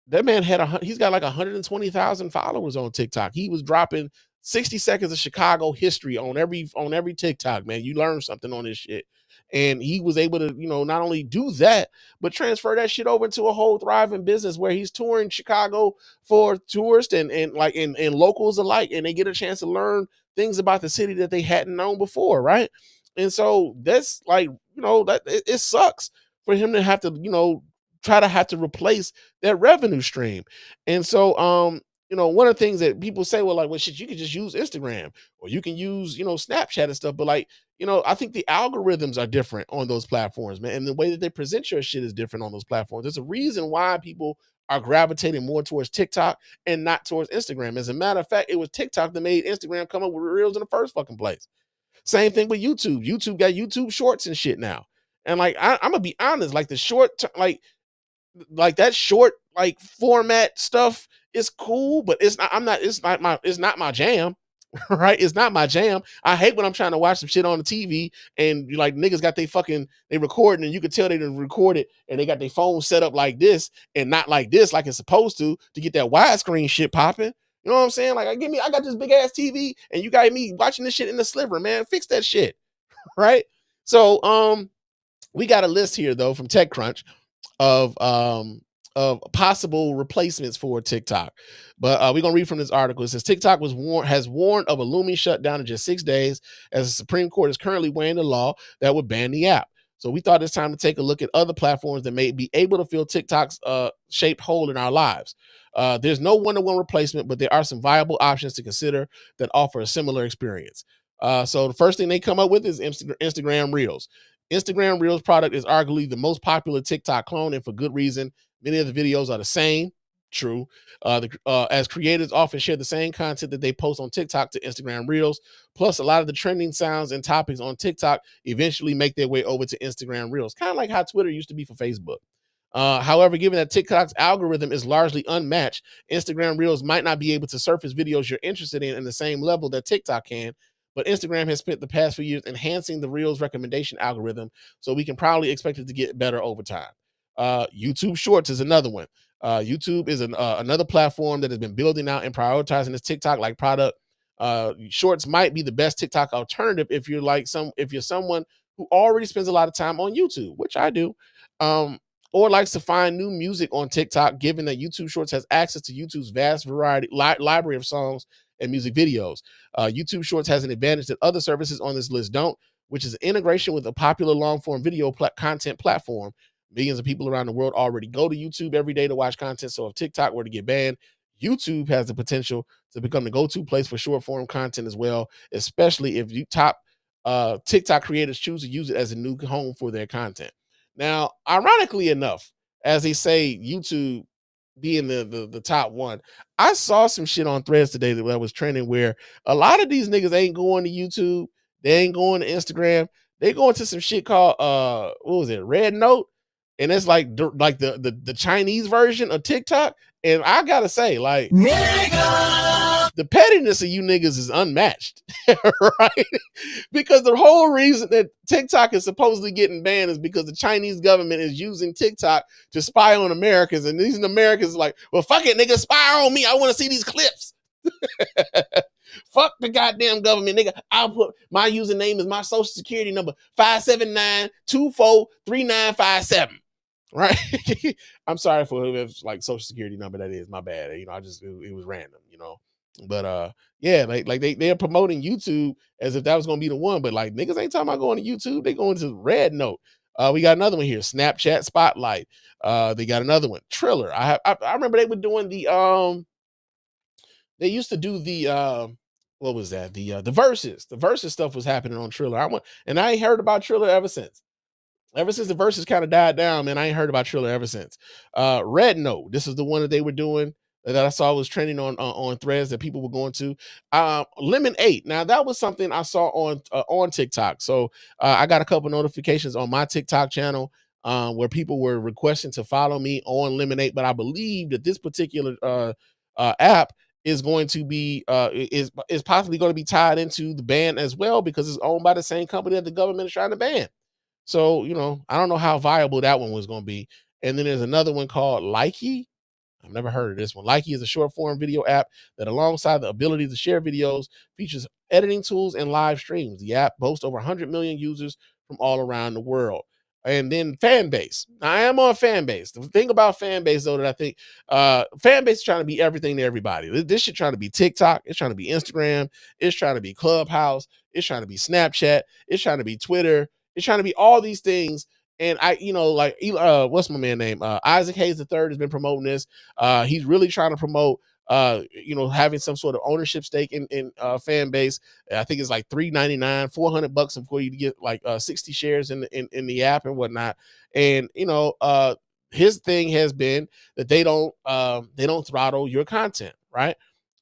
That man he's got like 120,000 followers on TikTok. He was dropping 60 seconds of Chicago history on every TikTok, man. You learn something on this shit. And he was able to, not only do that, but transfer that shit over into a whole thriving business where he's touring Chicago for tourists and like and locals alike, and they get a chance to learn things about the city that they hadn't known before, right? And so that's like, that it sucks for him to have to, try to have to replace that revenue stream. And so one of the things that people say, well, shit, you could just use Instagram or you can use, Snapchat and stuff. But like, I think the algorithms are different on those platforms, man. And the way that they present your shit is different on those platforms. There's a reason why people are gravitating more towards TikTok and not towards Instagram. As a matter of fact, it was TikTok that made Instagram come up with Reels in the first fucking place. Same thing with YouTube. YouTube got YouTube Shorts and shit now. And like, I'm gonna be honest, like the like that short like format stuff is cool, but it's not my jam. Right? It's not my jam. I hate when I'm trying to watch some shit on the TV and like niggas got they recording and you can tell they done record it and they got their phone set up like this and not like this like it's supposed to get that widescreen shit popping. You know what I'm saying? Like I got this big ass TV and you got me watching this shit in the sliver, man. Fix that shit. Right? So we got a list here though from TechCrunch of possible replacements for TikTok. But we're gonna read from this article. It says TikTok has warned of a looming shutdown in just 6 days, as the Supreme Court is currently weighing the law that would ban the app. So we thought it's time to take a look at other platforms that may be able to fill TikTok's shaped hole in our lives. There's no one-to-one replacement, but there are some viable options to consider that offer a similar experience. So the first thing they come up with is Instagram Reels. Instagram Reels product is arguably the most popular TikTok clone, and for good reason. Many of the videos are the same. True. As creators often share the same content that they post on TikTok to Instagram Reels. Plus, a lot of the trending sounds and topics on TikTok eventually make their way over to Instagram Reels, kind of like how Twitter used to be for Facebook. However, given that TikTok's algorithm is largely unmatched, Instagram Reels might not be able to surface videos you're interested in the same level that TikTok can. But Instagram has spent the past few years enhancing the Reels recommendation algorithm, so we can probably expect it to get better over time. YouTube Shorts is another one. YouTube is another platform that has been building out and prioritizing its TikTok-like product. Shorts might be the best TikTok alternative if you're someone who already spends a lot of time on YouTube, which I do, or likes to find new music on TikTok, given that YouTube Shorts has access to YouTube's vast variety library of songs and music videos. YouTube Shorts has an advantage that other services on this list don't, which is integration with a popular long-form video content platform. Millions of people around the world already go to YouTube every day to watch content. So if TikTok were to get banned, YouTube has the potential to become the go-to place for short-form content as well, especially if TikTok creators choose to use it as a new home for their content. Now, ironically enough, as they say, YouTube being the top one. I saw some shit on Threads today that was trending where a lot of these niggas ain't going to YouTube, they ain't going to Instagram, they going to some shit called what was it, Red Note, and it's like the Chinese version of TikTok. And I gotta say, like, the pettiness of you niggas is unmatched, right? Because the whole reason that TikTok is supposedly getting banned is because the Chinese government is using TikTok to spy on Americans. And these Americans are like, well, fuck it, nigga, spy on me. I want to see these clips. Fuck the goddamn government, nigga. I'll put my username is my social security number 579243957. Right. I'm sorry for whoever's like social security number that is. My bad. You know, it was random, you know. But yeah, like they're promoting YouTube as if that was gonna be the one, but like niggas ain't talking about going to YouTube, they going to Red Note. We got another one here, Snapchat Spotlight. They got another one, Triller. I remember they were doing they used to do what was that? The verses. The verses stuff was happening on Triller. I ain't heard about Triller ever since. Ever since the verses kind of died down, man, I ain't heard about Triller ever since. Red Note, this is the one that they were doing that I saw was trending on Threads that people were going to. Lemon 8. Now that was something I saw on TikTok. So I got a couple notifications on my TikTok channel where people were requesting to follow me on Lemon 8, but I believe that this particular app is going to be is possibly going to be tied into the ban as well because it's owned by the same company that the government is trying to ban. So, you know, I don't know how viable that one was going to be. And then there's another one called Likey. I've never heard of this one. Likey is a short form video app that, alongside the ability to share videos, features editing tools and live streams. The app boasts over 100 million users from all around the world. And then Fanbase. Now, I am on Fanbase. The thing about Fanbase, though, that I think Fanbase is trying to be everything to everybody. This shit trying to be TikTok. It's trying to be Instagram. It's trying to be Clubhouse. It's trying to be Snapchat. It's trying to be Twitter. It's trying to be all these things. And I, you know, like, what's my man name? Isaac Hayes III has been promoting this. He's really trying to promote, you know, having some sort of ownership stake in fan base. I think it's like $3.99, $400 before you get like 60 shares in the app and whatnot. And, you know, his thing has been that they don't throttle your content, right?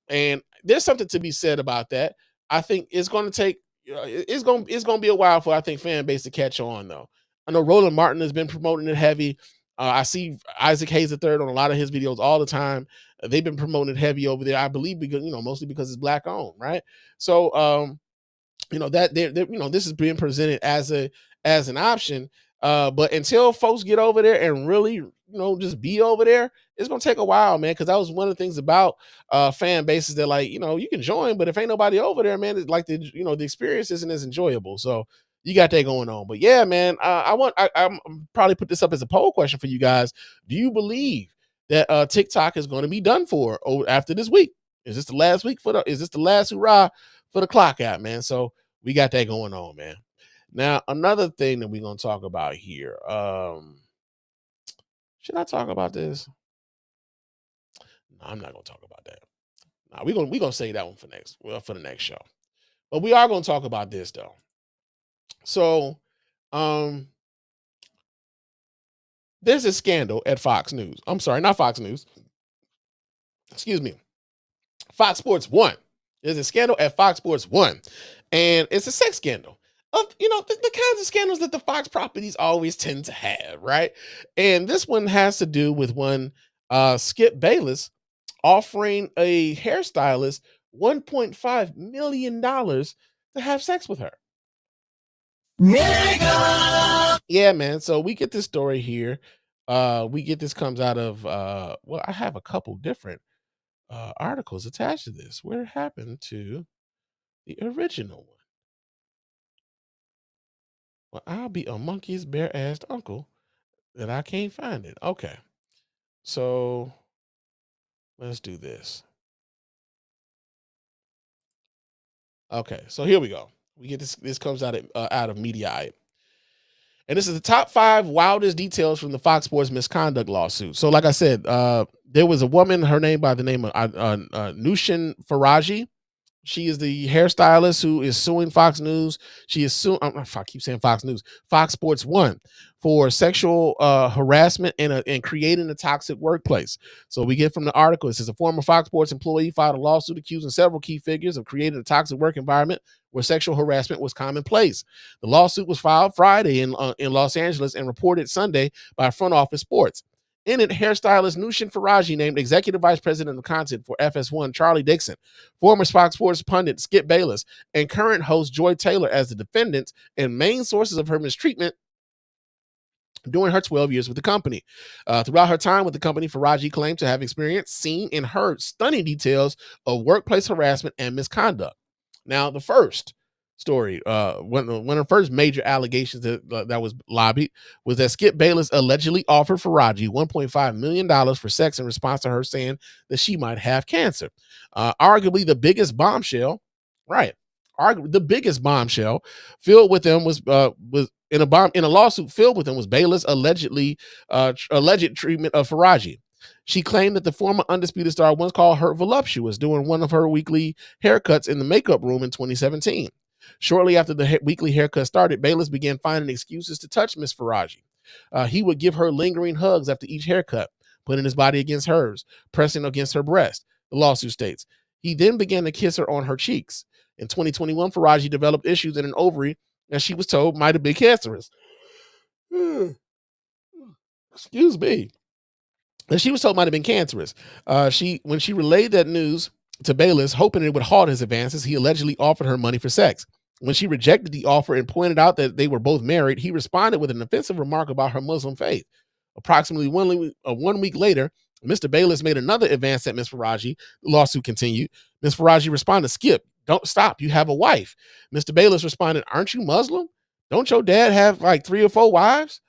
And there's something to be said about that. I think it's going to take, it's going to be a while for, I think, fan base to catch on, though. I know Roland Martin has been promoting it heavy. I see Isaac Hayes III on a lot of his videos all the time. They've been promoting it heavy over there, I believe, because, you know, mostly because it's black owned, right? So, you know, that they're you know, this is being presented as an option. But until folks get over there and really, you know, just be over there, it's gonna take a while, man. Because that was one of the things about fan bases that, like, you know, you can join, but if ain't nobody over there, man, it's like the experience isn't as enjoyable. So you got that going on. But yeah, man, I'm probably put this up as a poll question for you guys. Do you believe that TikTok is going to be done for after this week? Is this the last week is this the last hurrah for the clock app, man? So we got that going on, man. Now, another thing that we're going to talk about here. Should I talk about this? No, I'm not going to talk about that. No, we're going to save that one for the next show. But we are going to talk about this, though. So, there's a scandal at Fox News. I'm sorry, not Fox News. Excuse me. Fox Sports 1. There's a scandal at Fox Sports 1. And it's a sex scandal. Of, you know, the kinds of scandals that the Fox properties always tend to have, right? And this one has to do with one Skip Bayless offering a hairstylist $1.5 million to have sex with her. Yeah, man. So we get this story here. This comes out of well, I have a couple different articles attached to this. Where happened to the original one? Well, I'll be a monkey's bare-assed uncle that I can't find it. Okay. So let's do this. Okay, so here we go. We get this. This comes out of Mediaite. And this is the top 5 wildest details from the Fox Sports misconduct lawsuit. So, like I said, there was a woman, her name by the name of Nushin Faraji. She is the hairstylist who is suing Fox News. She is suing, I keep saying Fox News, Fox Sports 1 for sexual harassment and creating a toxic workplace. So we get from the article, it says a former Fox Sports employee filed a lawsuit accusing several key figures of creating a toxic work environment where sexual harassment was commonplace. The lawsuit was filed Friday in Los Angeles and reported Sunday by Front Office Sports. In it, hairstylist Nushin Faraji named executive vice president of content for FS1 Charlie Dixon, former Fox Sports pundit Skip Bayless, and current host Joy Taylor as the defendants and main sources of her mistreatment during her 12 years with the company. Throughout her time with the company, Faraji claimed to have experienced, seen, and heard stunning details of workplace harassment and misconduct. Now, the first story, one of the first major allegations that was lobbied was that Skip Bayless allegedly offered Faraji $1.5 million for sex in response to her saying that she might have cancer. Arguably the biggest bombshell, right? The biggest bombshell filled with them was in a lawsuit filled with them was Bayless alleged treatment of Faraji. She claimed that the former Undisputed Star once called her voluptuous during one of her weekly haircuts in the makeup room in 2017. Shortly after the weekly haircut started, Bayless began finding excuses to touch Miss Faraji. He would give her lingering hugs after each haircut, putting his body against hers, pressing against her breast, the lawsuit states. He then began to kiss her on her cheeks. In 2021, Faraji developed issues in an ovary that she was told might have been cancerous. Excuse me. That she was told might have been cancerous. When she relayed that news to Bayless, hoping it would halt his advances, he allegedly offered her money for sex. When she rejected the offer and pointed out that they were both married, he responded with an offensive remark about her Muslim faith. Approximately 1 week later, Mr. Bayless made another advance at Ms. Faraji. The lawsuit continued. Ms. Faraji responded, "Skip, don't stop. You have a wife." Mr. Bayless responded, "Aren't you Muslim? Don't your dad have like 3 or 4 wives?"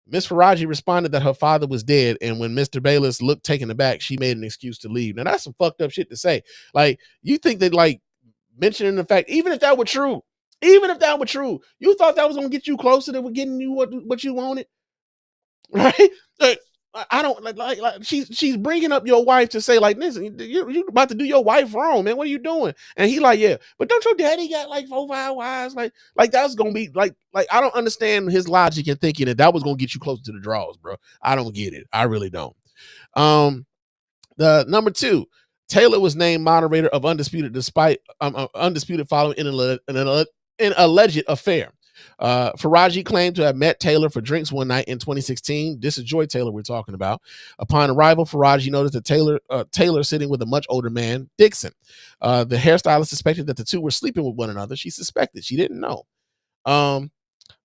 Ms. Faraji responded that her father was dead, and when Mr. Bayless looked taken aback, she made an excuse to leave. Now that's some fucked up shit to say. Like, you think that like mentioning the fact, even if that were true, you thought that was gonna get you closer to getting you what you wanted, right? Like, I don't like she's bringing up your wife to say like, listen, you about to do your wife wrong, man. What are you doing? And he like, yeah, but don't your daddy got like 4, 5 wives? Like that's gonna be like I don't understand his logic in thinking that was gonna get you closer to the draws, bro. I don't get it. I really don't. The number 2, Taylor was named moderator of Undisputed despite Undisputed following an alleged affair. Faraji claimed to have met Taylor for drinks one night in 2016. This is Joy Taylor we're talking about. Upon arrival, Faraji noticed that Taylor sitting with a much older man, Dixon. The hairstylist suspected that the two were sleeping with one another. She suspected. She didn't know.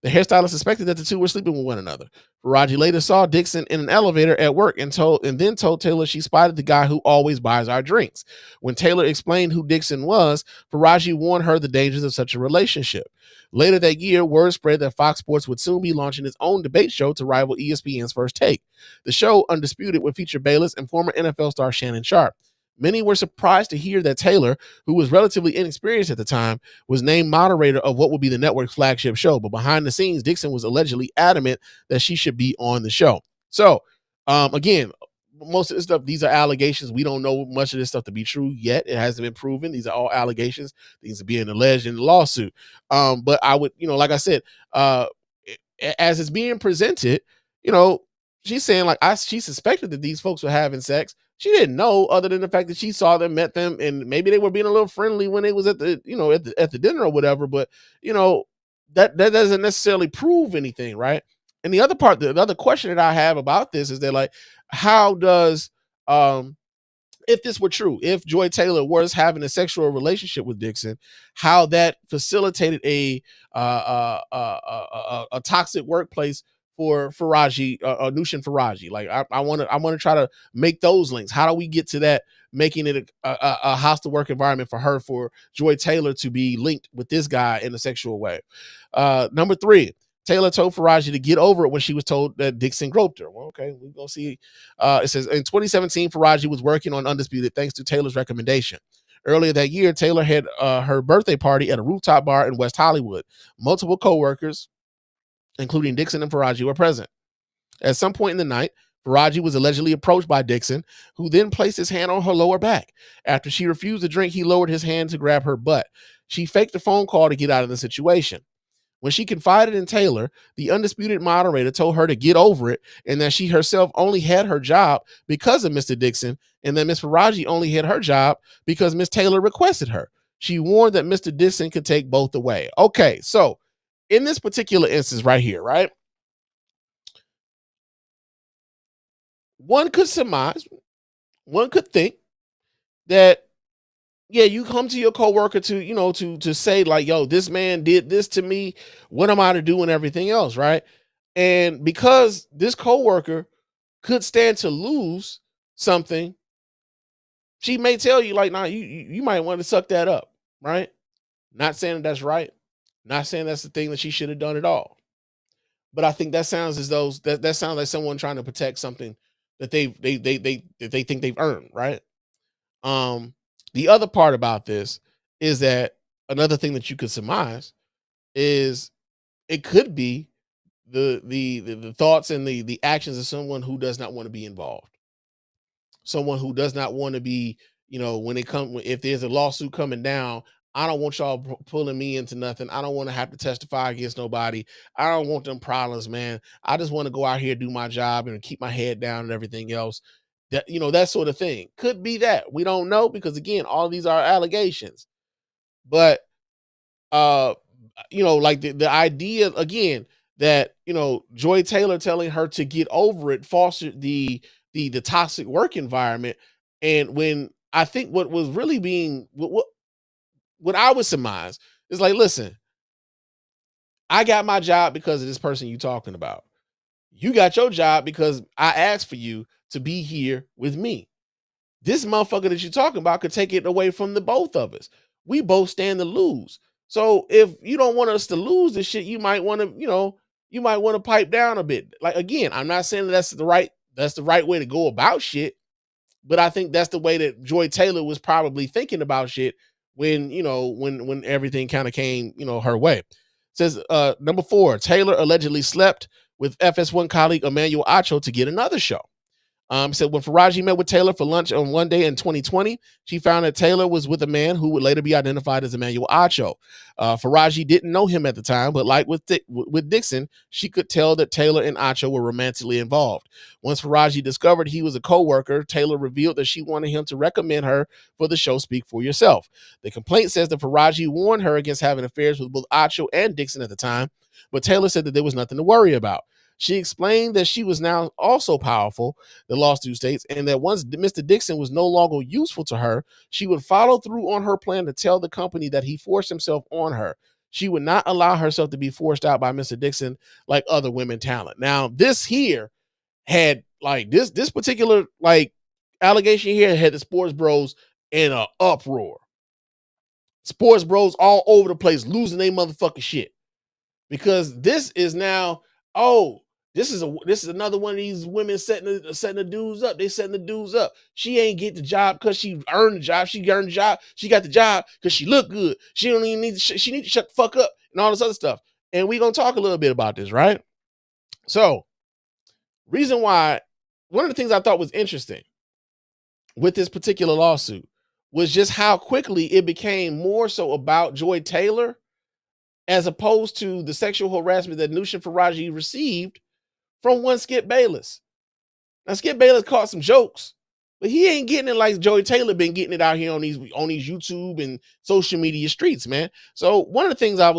The hairstylist suspected that the two were sleeping with one another. Faraji later saw Dixon in an elevator at work and then told Taylor she spotted the guy who always buys our drinks. When Taylor explained who Dixon was, Faraji warned her the dangers of such a relationship. Later that year, word spread that Fox Sports would soon be launching its own debate show to rival ESPN's First Take. The show, Undisputed, would feature Bayless and former NFL star Shannon Sharpe. Many were surprised to hear that Taylor, who was relatively inexperienced at the time, was named moderator of what would be the network's flagship show. But behind the scenes, Dixon was allegedly adamant that she should be on the show. So, again, most of this stuff, these are allegations. We don't know much of this stuff to be true yet. It hasn't been proven. These are all allegations. These are being alleged in the lawsuit. But I would, like I said, as it's being presented, she's saying like she suspected that these folks were having sex. She didn't know, other than the fact that she saw them, met them, and maybe they were being a little friendly when they was at the, at the dinner or whatever. But that doesn't necessarily prove anything, right? And the other question that I have about this is that like, how does if this were true, if Joy Taylor was having a sexual relationship with Dixon, how that facilitated a toxic workplace for Faraji, Nushin Faraji. Like I want to try to make those links. How do we get to that, making it a hostile work environment for Joy Taylor to be linked with this guy in a sexual way? Number 3, Taylor told Faraji to get over it when she was told that Dixon groped her. Well, okay, we're going to see. It says in 2017, Faraji was working on Undisputed thanks to Taylor's recommendation. Earlier that year, Taylor had her birthday party at a rooftop bar in West Hollywood. Multiple coworkers, including Dixon and Faraji, were present. At some point in the night, Faraji was allegedly approached by Dixon, who then placed his hand on her lower back. After she refused to drink, he lowered his hand to grab her butt. She faked a phone call to get out of the situation. When she confided in Taylor, the undisputed moderator told her to get over it and that she herself only had her job because of Mr. Dixon and that Miss Faraji only had her job because Miss Taylor requested her. She warned that Mr. Dixon could take both away. Okay, so in this particular instance right here, right? One could surmise, one could think that, yeah, you come to your coworker to say like, yo, this man did this to me. What am I to do and everything else, right? And because this coworker could stand to lose something, she may tell you like, nah, you might want to suck that up, right? Not saying that that's right. Not saying that's the thing that she should have done at all. But I think that sounds as though that sounds like someone trying to protect something that they think they've earned, right? The other part about this is that another thing that you could surmise is it could be the thoughts and the actions of someone who does not want to be involved. Someone who does not want to be, when if there's a lawsuit coming down, I don't want y'all pulling me into nothing. I don't want to have to testify against nobody. I don't want them problems, man. I just want to go out here, do my job and keep my head down and everything else. That sort of thing. Could be that. We don't know because again, all of these are allegations. But like the idea again that Joy Taylor telling her to get over it fostered the toxic work environment. And when I think what was really being what I would surmise is like, listen, I got my job because of this person you talking about. You got your job because I asked for you to be here with me. This motherfucker that you're talking about could take it away from the both of us. We both stand to lose. So if you don't want us to lose this shit, you might want to, pipe down a bit. Like, again, I'm not saying that's the right way to go about shit, but I think that's the way that Joy Taylor was probably thinking about shit when everything kind of came, her way. It says, number 4, Taylor allegedly slept with FS1 colleague Emmanuel Acho to get another show. Said when Faraji met with Taylor for lunch on one day in 2020, she found that Taylor was with a man who would later be identified as Emmanuel Acho. Faraji didn't know him at the time, but like with Dixon, she could tell that Taylor and Acho were romantically involved. Once Faraji discovered he was a co-worker, Taylor revealed that she wanted him to recommend her for the show Speak for Yourself. The complaint says that Faraji warned her against having affairs with both Acho and Dixon at the time, but Taylor said that there was nothing to worry about. She explained that she was now also powerful, the lawsuit states, and that once Mr. Dixon was no longer useful to her, she would follow through on her plan to tell the company that he forced himself on her. She would not allow herself to be forced out by Mr. Dixon like other women talent. Now, this here had like this particular like allegation here had the sports bros in an uproar. Sports bros all over the place losing their motherfucking shit because this is now, oh, this is another one of these women setting the dudes up. They setting the dudes up. She ain't get the job because she earned the job. She earned the job. She got the job because she looked good. She don't even need to. She need to shut the fuck up and all this other stuff. And we gonna talk a little bit about this, right? So, reason why one of the things I thought was interesting with this particular lawsuit was just how quickly it became more so about Joy Taylor as opposed to the sexual harassment that Nushin Faraji received from one Skip Bayless. Now, Skip Bayless caught some jokes, but he ain't getting it like Joey Taylor been getting it out here on these YouTube and social media streets, man. So one of the things I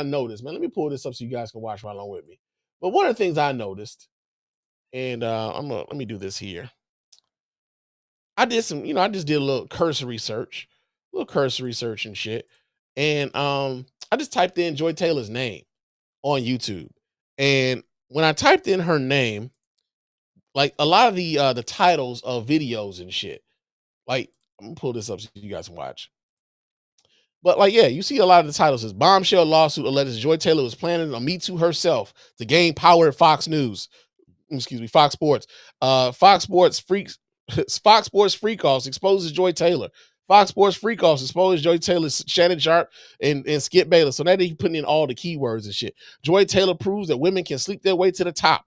noticed, man, let me pull this up so you guys can watch right along with me. But one of the things I noticed, and let me do this here. I did some, I just did a little cursory search and shit. And I just typed in Joy Taylor's name on YouTube. And when I typed in her name, like a lot of the titles of videos and shit, like I'm gonna pull this up so you guys can watch. But like, yeah, you see a lot of the titles is bombshell lawsuit alleges Joy Taylor was planning on Me Too herself to gain power at Fox News. Fox Sports. Fox Sports Freak Offs exposes Joy Taylor. Fox Sports Freak Offs exposes Joy Taylor, Shannon Sharp, and Skip Bayless. So now they putting in all the keywords and shit. Joy Taylor proves that women can sleep their way to the top.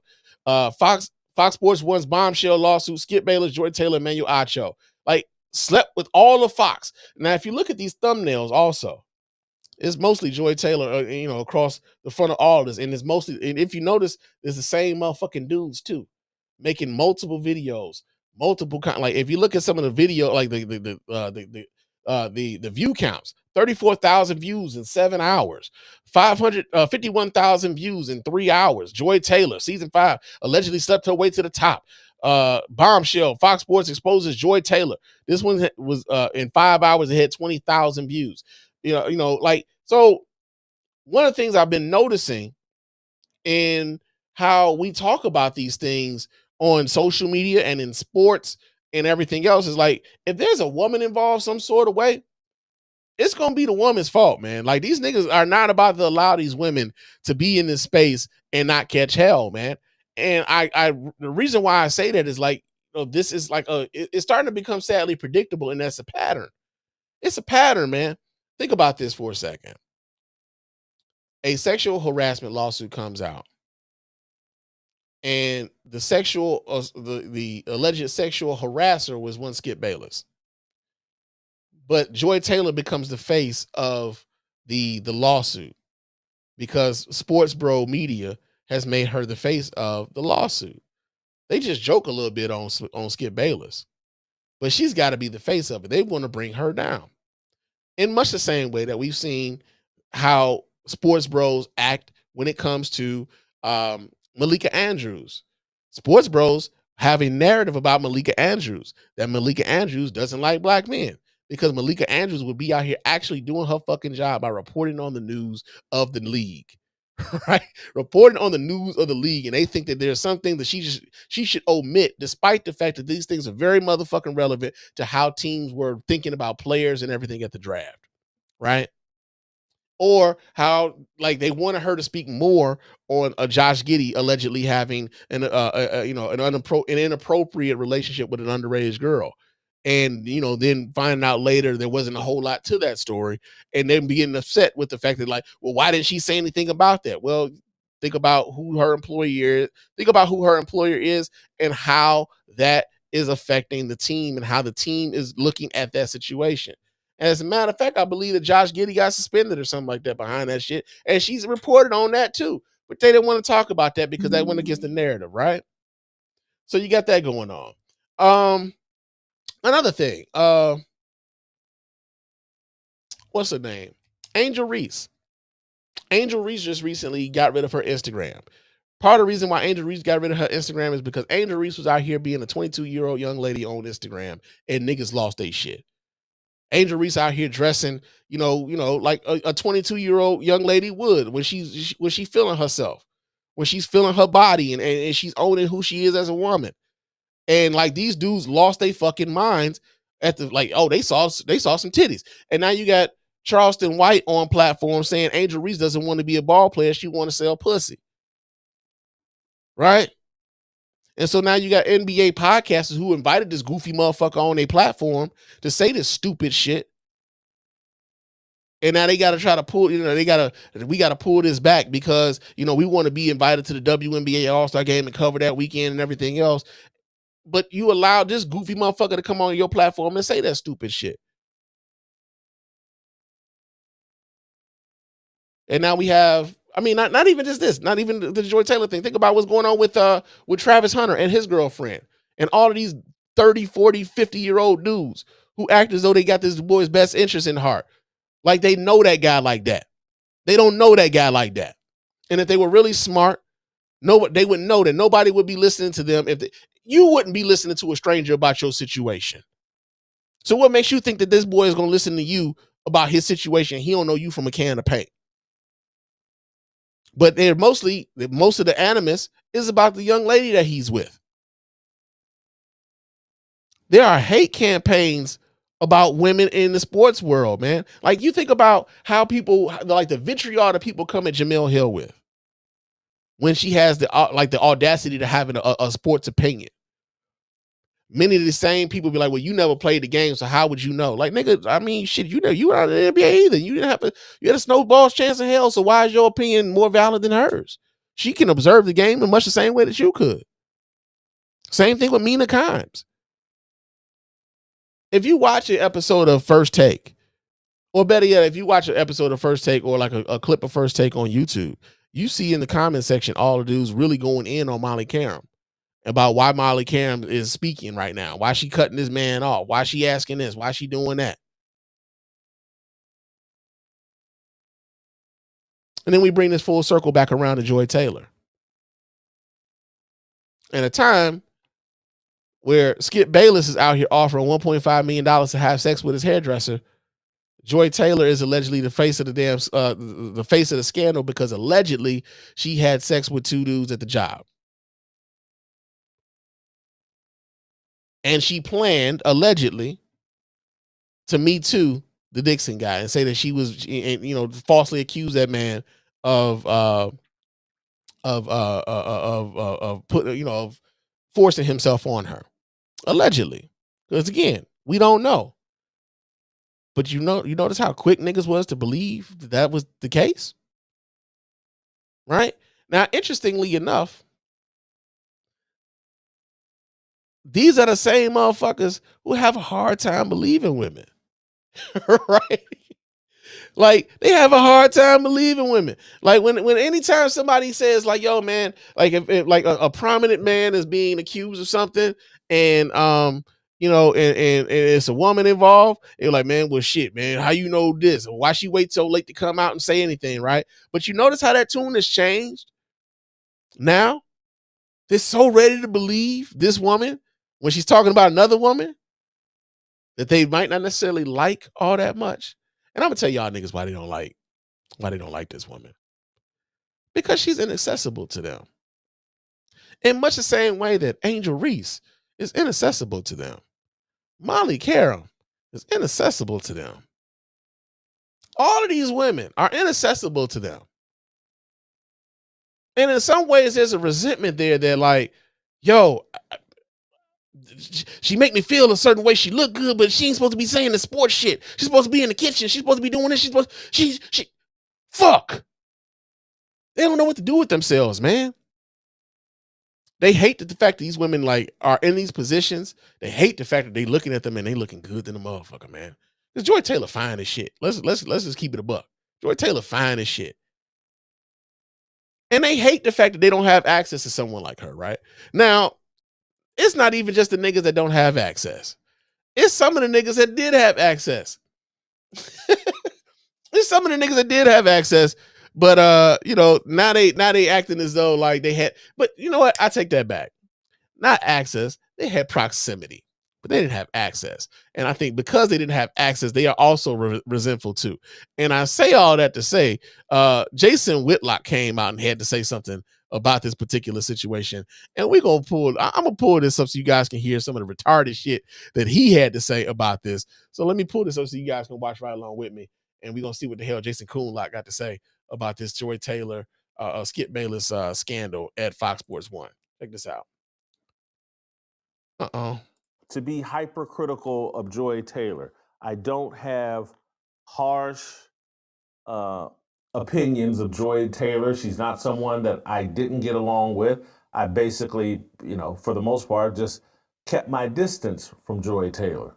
Fox Sports One's bombshell lawsuit, Skip Bayless, Joy Taylor, Emmanuel Acho. Like, slept with all of Fox. Now, if you look at these thumbnails also, it's mostly Joy Taylor, across the front of all of this. And it's mostly, and if you notice, it's the same motherfucking dudes too, making multiple videos, multiple kind. Like if you look at some of the video, like the view counts, 34,000 views in 7 hours, 51,000 views in 3 hours. Joy Taylor, season 5, allegedly slept her way to the top. Bombshell, Fox Sports exposes Joy Taylor. This one was in 5 hours, it had 20,000 views. So one of the things I've been noticing in how we talk about these things on social media and in sports and everything else is like, if there's a woman involved some sort of way, it's gonna be the woman's fault, man. Like these niggas are not about to allow these women to be in this space and not catch hell, man. And the reason why I say that is like, this is like it's starting to become sadly predictable, and that's a pattern. It's a pattern, man. Think about this for a second. A sexual harassment lawsuit comes out, and the alleged sexual harasser was one Skip Bayless, but Joy Taylor becomes the face of the lawsuit because Sports Bro Media has made her the face of the lawsuit. They just joke a little bit on Skip Bayless, but she's got to be the face of it. They want to bring her down in much the same way that we've seen how sports bros act when it comes to Malika Andrews. Sports bros have a narrative about Malika Andrews, that Malika Andrews doesn't like black men, because Malika Andrews would be out here actually doing her fucking job by reporting on the news of the league, right? Reporting on the news of the league, and they think that there's something that she should omit, despite the fact that these things are very motherfucking relevant to how teams were thinking about players and everything at the draft, right? Or how like they wanted her to speak more on a Josh Giddey allegedly having an inappropriate relationship with an underage girl, and then finding out later there wasn't a whole lot to that story, and then being upset with the fact that like, well, why didn't she say anything about that? Well, think about who her employer is. Think about who her employer is and how that is affecting the team and how the team is looking at that situation. As a matter of fact, I believe that Josh Giddey got suspended or something like that behind that shit. And she's reported on that too. But they didn't want to talk about that because that went against the narrative, right? So you got that going on. Another thing, what's her name? Angel Reese. Angel Reese just recently got rid of her Instagram. Part of the reason why Angel Reese got rid of her Instagram is because Angel Reese was out here being a 22-year-old young lady on Instagram, and niggas lost their shit. Angel Reese out here dressing, like a 22-year-old young lady would when she's feeling herself, when she's feeling her body and she's owning who she is as a woman. And like these dudes lost their fucking minds at the like, oh, they saw some titties. And now you got Charleston White on platform saying Angel Reese doesn't want to be a ball player, she want to sell pussy. Right? And so now you got NBA podcasters who invited this goofy motherfucker on their platform to say this stupid shit. And now they got to try to pull, we got to pull this back because, we want to be invited to the WNBA All-Star game and cover that weekend and everything else. But you allowed this goofy motherfucker to come on your platform and say that stupid shit. And now we have, not even just this, not even the Joy Taylor thing. Think about what's going on with Travis Hunter and his girlfriend and all of these 30, 40, 50-year-old dudes who act as though they got this boy's best interest in heart. Like they know that guy like that. They don't know that guy like that. And if they were really smart, they would know that nobody would be listening to them. You wouldn't be listening to a stranger about your situation. So what makes you think that this boy is going to listen to you about his situation? He don't know you from a can of paint. But most of the animus is about the young lady that he's with. There are hate campaigns about women in the sports world, man. Like you think about how people, like the vitriol that people come at Jemele Hill with when she has the audacity to have a sports opinion. Many of the same people be like, well, you never played the game, so how would you know? Like, nigga, shit, you were not in the NBA either. You had a snowball's chance in hell, so why is your opinion more valid than hers? She can observe the game in much the same way that you could. Same thing with Mina Kimes. If you watch an episode of First Take, or better yet, if you watch an episode of First Take or like a clip of First Take on YouTube, you see in the comment section all the dudes really going in on Molly Qerim about why Molly Qerim is speaking right now, why she cutting this man off, why she asking this, why she doing that. And then we bring this full circle back around to Joy Taylor. In a time where Skip Bayless is out here offering $1.5 million to have sex with his hairdresser, Joy Taylor is allegedly the face of the face of the scandal because allegedly she had sex with two dudes at the job. And she planned, allegedly, to Me Too the Dixon guy and say that she was, falsely accuse that man of putting, of forcing himself on her, allegedly. Because again, we don't know. But you notice how quick niggas was to believe that was the case? Right? Now, interestingly enough, these are the same motherfuckers who have a hard time believing women. Right? Like, they have a hard time believing women. Like, when anytime somebody says, like, yo, man, like, if like a prominent man is being accused of something and and it's a woman involved, they're like, man, well, shit, man, how you know this? Why she wait so late to come out and say anything, right? But you notice how that tune has changed? Now, they're so ready to believe this woman when she's talking about another woman that they might not necessarily like all that much. And I'm gonna tell y'all niggas why they don't like this woman. Because she's inaccessible to them. In much the same way that Angel Reese is inaccessible to them. Molly Qerim is inaccessible to them. All of these women are inaccessible to them. And in some ways, there's a resentment there that, like, yo, she make me feel a certain way. She look good, but she ain't supposed to be saying the sports shit. She's supposed to be in the kitchen. She's supposed to be doing this. Fuck. They don't know what to do with themselves, man. They hate the fact that these women like are in these positions. They hate the fact that they looking at them and they looking good than a motherfucker, man. Because Joy Taylor fine as shit. Let's just keep it a buck. Joy Taylor fine as shit. And they hate the fact that they don't have access to someone like her, right? Now, it's not even just the niggas that don't have access. It's some of the niggas that did have access. It's some of the niggas that did have access, but now they acting as though like they had. But you know what? I take that back. Not access. They had proximity, but they didn't have access. And I think because they didn't have access, they are also resentful too. And I say all that to say, Jason Whitlock came out and had to say something about this particular situation. And I'm gonna pull this up so you guys can hear some of the retarded shit that he had to say about this. So let me pull this up so you guys can watch right along with me. And we're gonna see what the hell Jason Coonlock got to say about this Joy Taylor, Skip Bayless scandal at Fox Sports 1. Check this out. To be hypercritical of Joy Taylor. I don't have harsh opinions of Joy Taylor. She's not someone that I didn't get along with. I basically, for the most part, just kept my distance from Joy Taylor.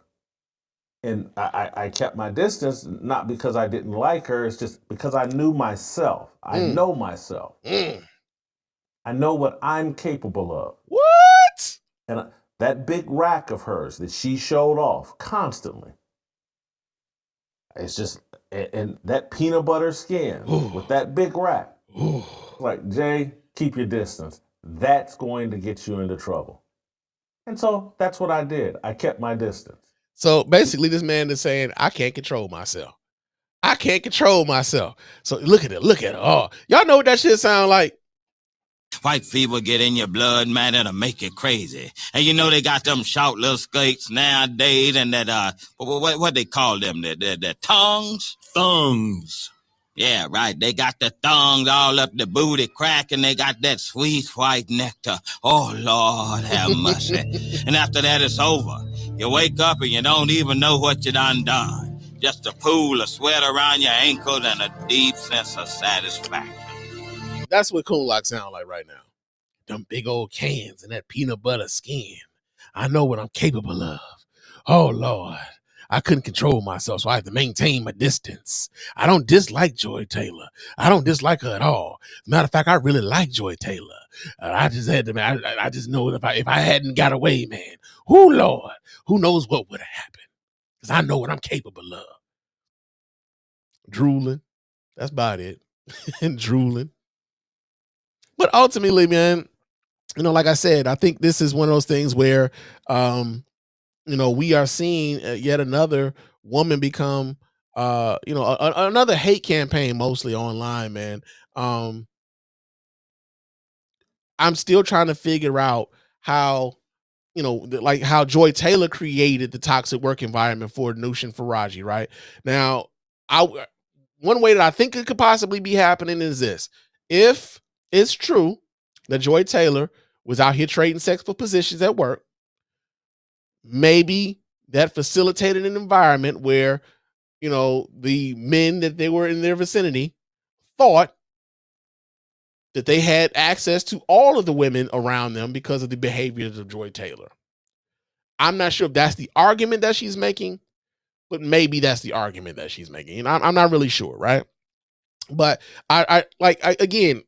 And I kept my distance, not because I didn't like her, it's just because I knew myself. I know myself. I know what I'm capable of. What? And that big rack of hers that she showed off constantly. It's just, and that peanut butter skin with that big rack. Like, Jay, keep your distance. That's going to get you into trouble. And so that's what I did. I kept my distance. So basically, this man is saying, I can't control myself. I can't control myself. So look at it. Oh, y'all know what that shit sound like? White fever get in your blood, man, it'll make you crazy. And they got them short little skates nowadays and that, what they call them, the tongues? Thongs. Yeah, right. They got the thongs all up the booty crack and they got that sweet white nectar. Oh, Lord, have mercy. And after that, it's over. You wake up and you don't even know what you done. Just a pool of sweat around your ankles and a deep sense of satisfaction. That's what Coonlock sound like right now. them big old cans and that peanut butter skin. I know what I'm capable of. Oh, Lord. I couldn't control myself, so I had to maintain my distance. I don't dislike Joy Taylor. I don't dislike her at all. Matter of fact, I really like Joy Taylor. I just had to, man, I just know that if I hadn't got away, man, Lord, who knows what would have happened? Because I know what I'm capable of. Drooling. That's about it. And drooling. But ultimately, man, like I said, I think this is one of those things where, we are seeing yet another woman become, another hate campaign, mostly online, man. I'm still trying to figure out how, like how Joy Taylor created the toxic work environment for Nushin Faraji, right? Now, one way that I think it could possibly be happening is this. If it's true that Joy Taylor was out here trading sex for positions at work, maybe that facilitated an environment where, the men that they were in their vicinity thought that they had access to all of the women around them because of the behaviors of Joy Taylor. I'm not sure if that's the argument that she's making, but maybe that's the argument that she's making. And I'm not really sure, right? But again,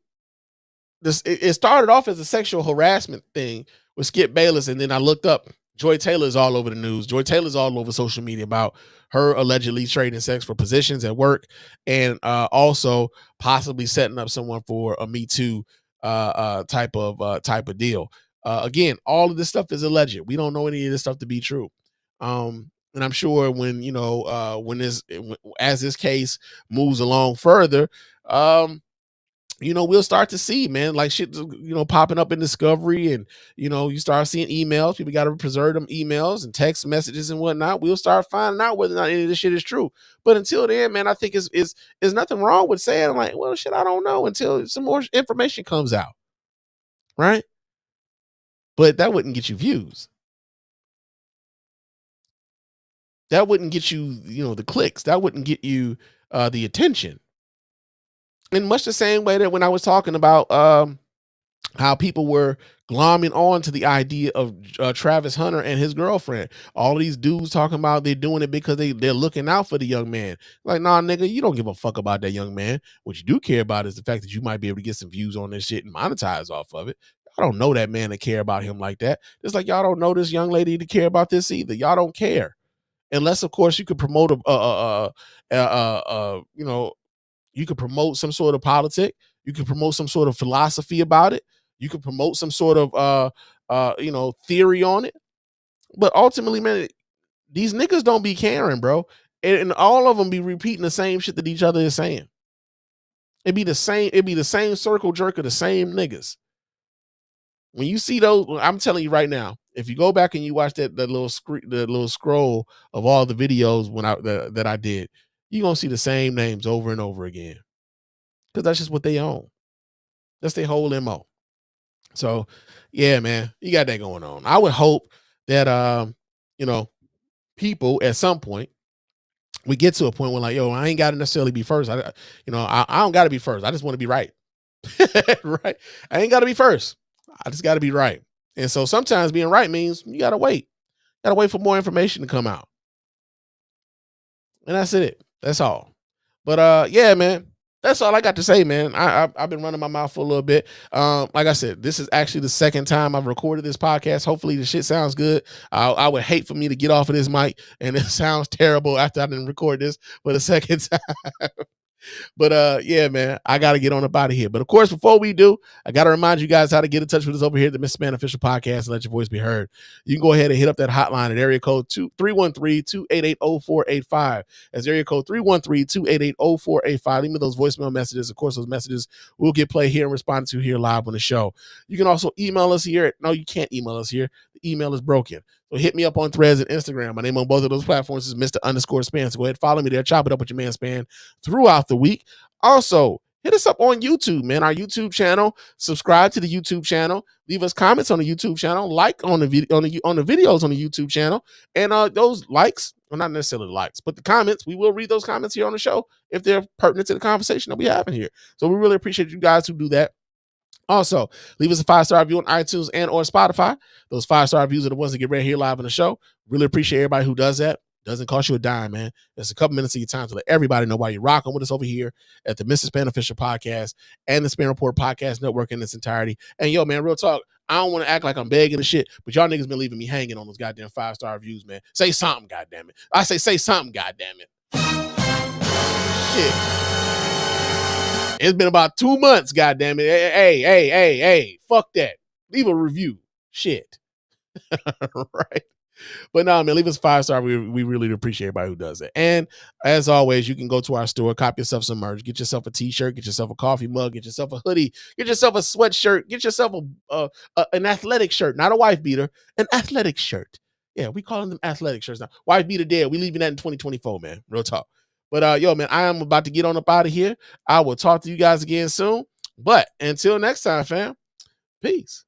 it started off as a sexual harassment thing with Skip Bayless, and then I looked up. Joy Taylor's all over the news. Joy Taylor's all over social media about her allegedly trading sex for positions at work, and also possibly setting up someone for a Me Too type of deal. Again, all of this stuff is alleged. We don't know any of this stuff to be true. And I'm sure when as this case moves along further, we'll start to see, man, like shit, popping up in Discovery, and, you start seeing emails. People got to preserve them emails and text messages and whatnot. We'll start finding out whether or not any of this shit is true. But until then, man, I think is nothing wrong with saying, like, well, shit, I don't know until some more information comes out. Right. But that wouldn't get you views. That wouldn't get you, the clicks. That wouldn't get you the attention. In much the same way that when I was talking about how people were glomming on to the idea of Travis Hunter and his girlfriend. All these dudes talking about they're doing it because they're looking out for the young man. Like, nah, nigga, you don't give a fuck about that young man. What you do care about is the fact that you might be able to get some views on this shit and monetize off of it. I don't know that man to care about him like that. Just like y'all don't know this young lady to care about this either. Y'all don't care. Unless, of course, you could promote you could promote some sort of politic. You could promote some sort of philosophy about it. You could promote some sort of theory on it. But ultimately, man, these niggas don't be caring, bro. And all of them be repeating the same shit that each other is saying. It'd be the same circle jerk of the same niggas. When you see those, I'm telling you right now, if you go back and you watch the little scroll of all the videos that I did, you're gonna see the same names over and over again. Because that's just what they own. That's their whole MO. So yeah, man, you got that going on. I would hope that people at some point we get to a point where, like, yo, I ain't gotta necessarily be first. I don't gotta be first. I just want to be right. Right. I ain't gotta be first. I just gotta be right. And so sometimes being right means you gotta wait. Gotta wait for more information to come out. And that's it. That's all. But yeah, man, that's all I got to say, man. I've been running my mouth for a little bit. Like I said, this is actually the second time I've recorded this podcast. Hopefully the shit sounds good. I would hate for me to get off of this mic and it sounds terrible after I didn't record this for the second time. But yeah, man, I gotta get on up out of here. But of course, before we do, I gotta remind you guys how to get in touch with us over here at the Mr. Spann Official Podcast and let your voice be heard. You can go ahead and hit up that hotline at area code 313-288-0485. That's area code 313-288-0485. Leave me those voicemail messages. Of course, those messages will get played here and responded to here live on the show. You can also email us here. No, you can't email us here. The email is broken. So hit me up on Threads and Instagram. My name on both of those platforms is Mr._Spann. So go ahead, follow me there. Chop it up with your man Spann throughout the week. Also, hit us up on YouTube, man. Our YouTube channel. Subscribe to the YouTube channel. Leave us comments on the YouTube channel. Like on the videos on the YouTube channel. And those likes, well, not necessarily likes, but the comments, we will read those comments here on the show if they're pertinent to the conversation that we having here. So we really appreciate you guys who do that. Also, leave us a 5-star review on iTunes and or Spotify. Those 5-star reviews are the ones that get read here live on the show. Really appreciate everybody who does that. Doesn't cost you a dime, man. It's a couple minutes of your time to let everybody know why you're rocking with us over here at the Mr. Spann Official Podcast and the Spann Report Podcast Network in its entirety. And yo, man, real talk, I don't want to act like I'm begging the shit, but y'all niggas been leaving me hanging on those goddamn 5-star reviews, man. Say something, goddamn it. I say something, goddamn it. Shit. It's been about 2 months, goddamn it. Hey. Fuck that. Leave a review. Shit. Right. But no, man, leave us a 5-star. We really appreciate everybody who does it. And as always, you can go to our store, cop yourself some merch, get yourself a t-shirt, get yourself a coffee mug, get yourself a hoodie, get yourself a sweatshirt, get yourself an athletic shirt, not a wife beater, an athletic shirt. Yeah, we calling them athletic shirts now. Wife beater dead. We leaving that in 2024, man. Real talk. But yo, man, I am about to get on up out of here. I will talk to you guys again soon. But until next time, fam, peace.